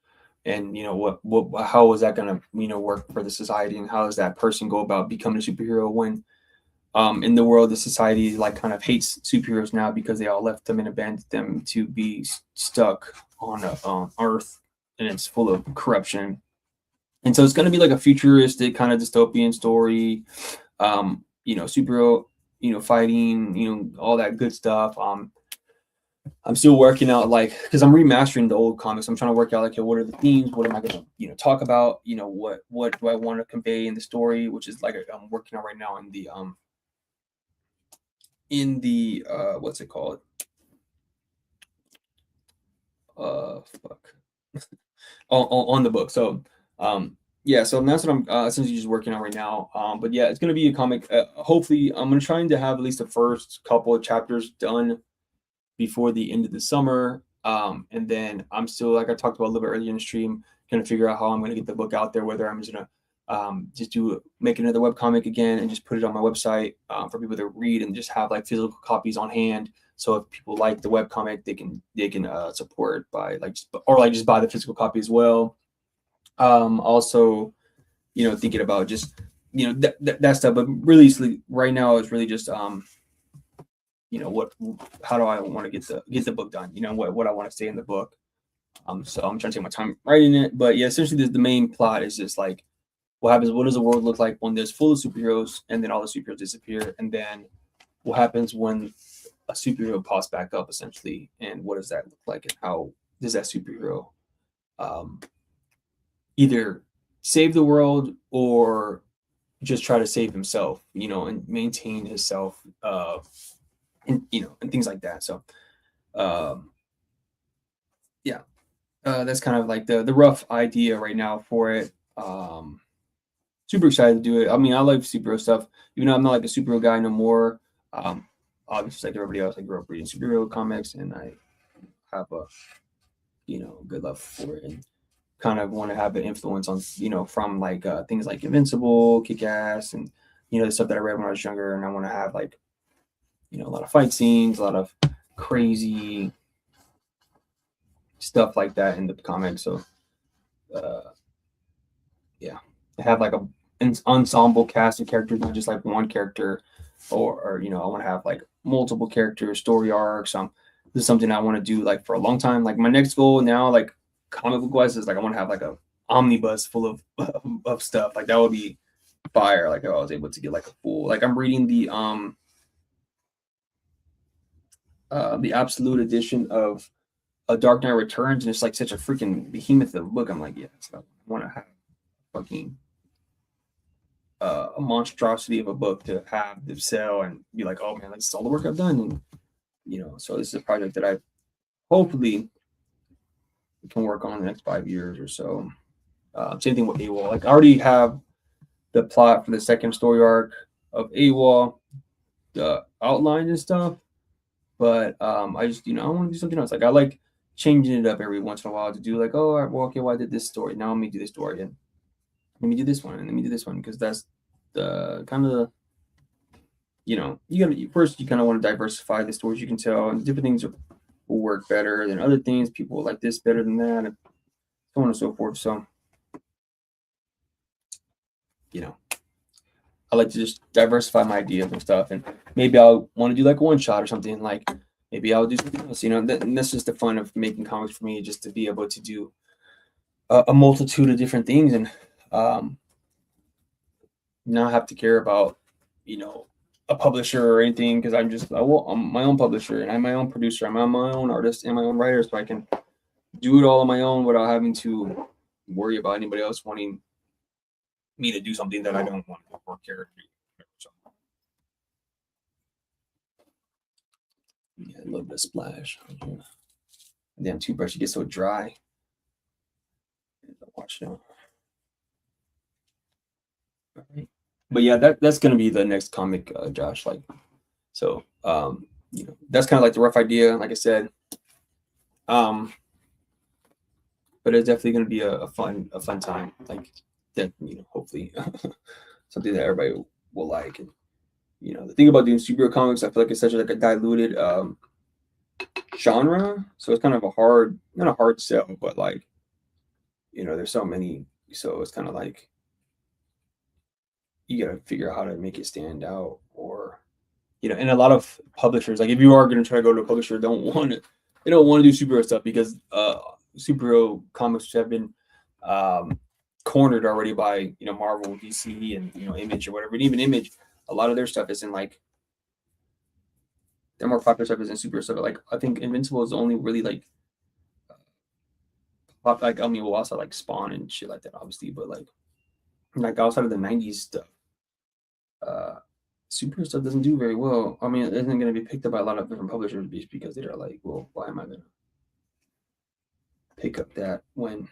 And how is that going to work for the society, and how does that person go about becoming a superhero when in the world the society like kind of hates superheroes now because they all left them and abandoned them to be stuck on Earth, and it's full of corruption. And so it's going to be like a futuristic kind of dystopian story, superhero, fighting, all that good stuff. I'm still working out, like, because I'm remastering the old comics. I'm trying to work out, like, what are the themes? What am I going to, talk about? What do I want to convey in the story? Which is like I'm working on right now in the what's it called? Fuck. on the book. So, yeah. So that's what I'm essentially just working on right now. But yeah, it's gonna be a comic. Hopefully, I'm gonna trying to have at least the first couple of chapters done before the end of the summer. And then I'm still, like I talked about a little bit earlier in the stream, gonna figure out how I'm gonna get the book out there, whether I'm just gonna just make another webcomic again and just put it on my website for people to read and just have like physical copies on hand So if people like the webcomic, they can support by just buy the physical copy as well. Also, thinking about just that stuff, but really right now it's really just how do I want to get the book done? What I want to say in the book. So I'm trying to take my time writing it, but yeah, essentially the main plot is just like what happens. What does the world look like when there's full of superheroes, and then all the superheroes disappear, and then what happens when a superhero pops back up, essentially, and what does that look like, and how does that superhero either save the world or just try to save himself, and maintain himself, and things like that. So, yeah, that's kind of like the rough idea right now for it. Super excited to do it. I mean, I like superhero stuff, even though I'm not like a superhero guy no more. Obviously, like everybody else, I grew up reading superhero comics, and I have a good love for it, and kind of want to have an influence on from like things like Invincible, Kick-Ass, and the stuff that I read when I was younger, and I want to have like a lot of fight scenes, a lot of crazy stuff like that in the comics. So yeah, I have like an ensemble cast of characters, not just like one character, or I want to have like multiple characters, story arcs. This is something I want to do like for a long time. Like my next goal now, like comic book wise, is like I want to have like a omnibus full of stuff. Like that would be fire. Like if I was able to get like a full, like I'm reading the absolute edition of A Dark Knight Returns, and it's like such a freaking behemoth of a book. I'm like, yeah, so I want to have fucking a monstrosity of a book to have to sell and be like, oh man, that's all the work I've done. And so this is a project that I hopefully can work on in the next 5 years or so. Same thing with Awol. Like I already have the plot for the second story arc of Awol, the outline and stuff, but I just I want to do something else. Like I like changing it up every once in a while to do like, oh, all right, well, okay, well, I did this story. Now let me do this story, and let me do this one, and let me do this one, because that's the kind of you gotta first, you kind of want to diversify the stories you can tell, and different things will work better than other things. People will like this better than that, and so on and so forth. So I like to just diversify my ideas and stuff, and maybe I'll want to do like one shot or something. Like maybe I'll do something else. And that's just the fun of making comics for me, just to be able to do a multitude of different things, and not have to care about a publisher or anything, because I'm my own publisher, and I'm my own producer. I'm my own artist and my own writer, so I can do it all on my own without having to worry about anybody else wanting me to do something that I don't want to or care. So, yeah, a little bit of splash. Damn toothbrush, you get so dry. Watch now. All right. But yeah, that's gonna be the next comic, Josh. Like, so that's kind of like the rough idea, like I said. But it's definitely gonna be a fun time. Like that, hopefully something that everybody will like. And the thing about doing superhero comics, I feel like it's such like a diluted genre. So it's kind of not a hard sell, but like there's so many, so it's kind of like you gotta figure out how to make it stand out, or and a lot of publishers, like if you are going to try to go to a publisher, they don't want to do superhero stuff, because superhero comics have been cornered already by Marvel, DC, and Image or whatever. And even Image, a lot of their stuff isn't like, their more popular stuff isn't superhero stuff. Like I think Invincible is only really like like, I mean, we'll also like Spawn and shit like that, obviously, but like outside of the 90s stuff, superhero stuff doesn't do very well. I mean, it isn't going to be picked up by a lot of different publishers, because they're like, well, why am I going to pick up that when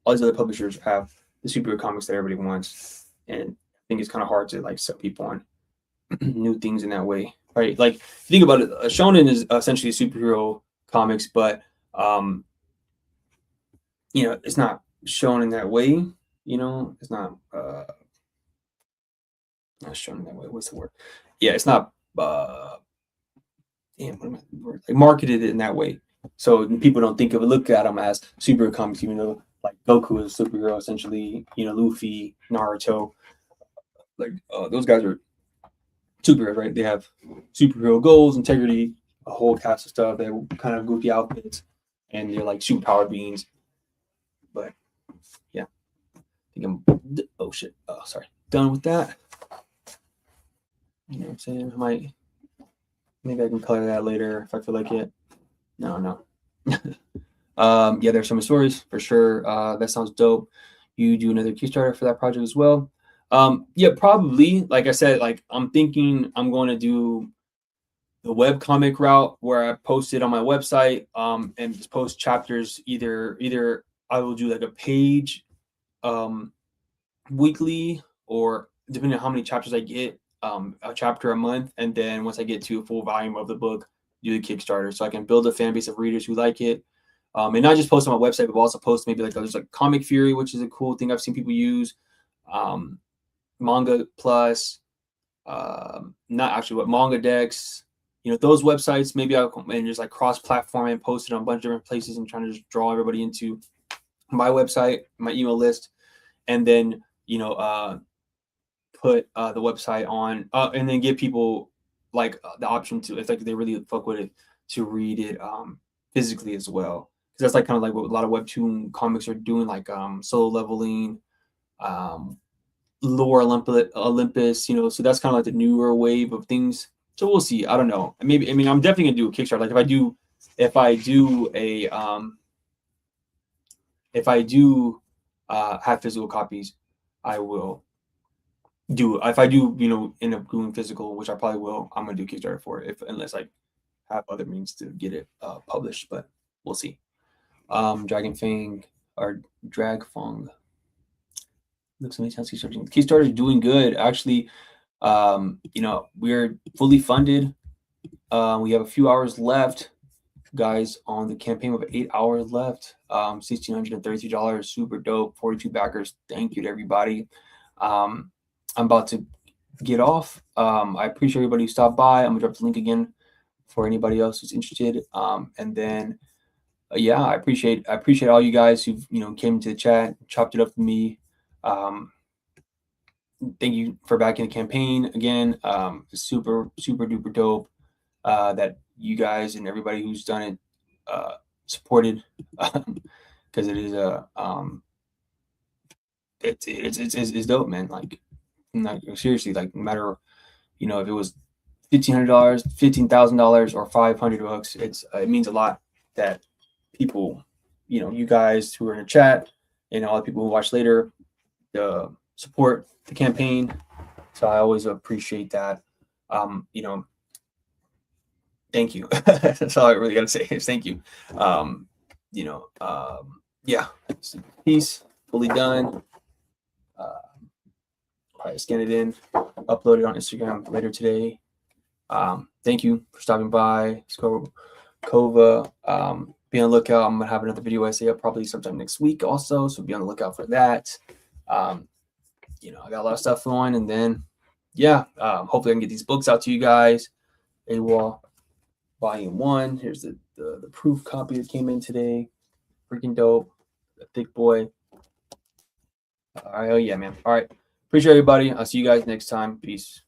all these other publishers have the superhero comics that everybody wants? And I think it's kind of hard to like sell people on new things in that way, right? Like think about it, shonen is essentially superhero comics, but it's not shown in that way. It's not shown in that way. What's the word? Yeah, it's not marketed it in that way, so people don't look at them as superhero comics, even though like Goku is a superhero essentially. Luffy, Naruto, those guys are superheroes, right? They have superhero goals, integrity, a whole cast of stuff. They have kind of goofy outfits, and they're like superpowered beings. But yeah, I think oh shit. Oh, sorry. Done with that. You know what I'm saying? Maybe I can color that later if I feel like it. No. Yeah, there's some stories for sure. That sounds dope. You do another Kickstarter for that project as well. Yeah, probably. Like I said, like I'm thinking I'm going to do the web comic route where I post it on my website, and just post chapters. Either I will do like a page, weekly, or depending on how many chapters I get, a chapter a month, and then once I get to a full volume of the book, do the Kickstarter, so I can build a fan base of readers who like it. And not just post on my website, but also post maybe there's like Comic Fury, which is a cool thing I've seen people use. Manga Plus, not actually, what Manga Dex, those websites. Maybe I'll and just like cross-platform and post it on a bunch of different places and trying to just draw everybody into my website, my email list, and then put the website on, and then give people like the option to, if like they really fuck with it, to read it physically as well. Because that's like kind of like what a lot of webtoon comics are doing, like Solo Leveling, Lore Olympus, so that's kind of like the newer wave of things. So we'll see. I don't know. Maybe, I'm definitely gonna do a Kickstarter. Like if I do have physical copies, I will do. If I do, end up doing physical, which I probably will, I'm gonna do Kickstarter for it, unless I have other means to get it published. But we'll see. Dragon Fang or Dragfong. Looks amazing. Kickstarter is doing good, actually. We're fully funded. We have a few hours left, guys, on the campaign. We have 8 hours left. $1,633, super dope. 42 backers. Thank you to everybody. I'm about to get off. I appreciate everybody who stopped by. I'm gonna drop the link again for anybody else who's interested. And then yeah, I appreciate all you guys who came to the chat, chopped it up with me. Thank you for backing the campaign again. Super duper dope that you guys and everybody who's done it supported, because it is it's dope, man. Like, seriously, like, no matter if it was $1,500, $15,000, or $500, it means a lot that people, you guys who are in the chat and all the people who watch later, support the campaign. So I always appreciate that. Thank you. That's all I really gotta say is thank you. Yeah, peace, fully done. Probably scan it in, upload it on Instagram later today. Thank you for stopping by. Kova. Be on the lookout. I'm gonna have another video essay up probably sometime next week also, so be on the lookout for that. I got a lot of stuff going, and then hopefully I can get these books out to you guys. Awol Volume 1. Here's the proof copy that came in today. Freaking dope. The thick boy. All right, oh yeah, man. All right. Appreciate everybody. I'll see you guys next time. Peace.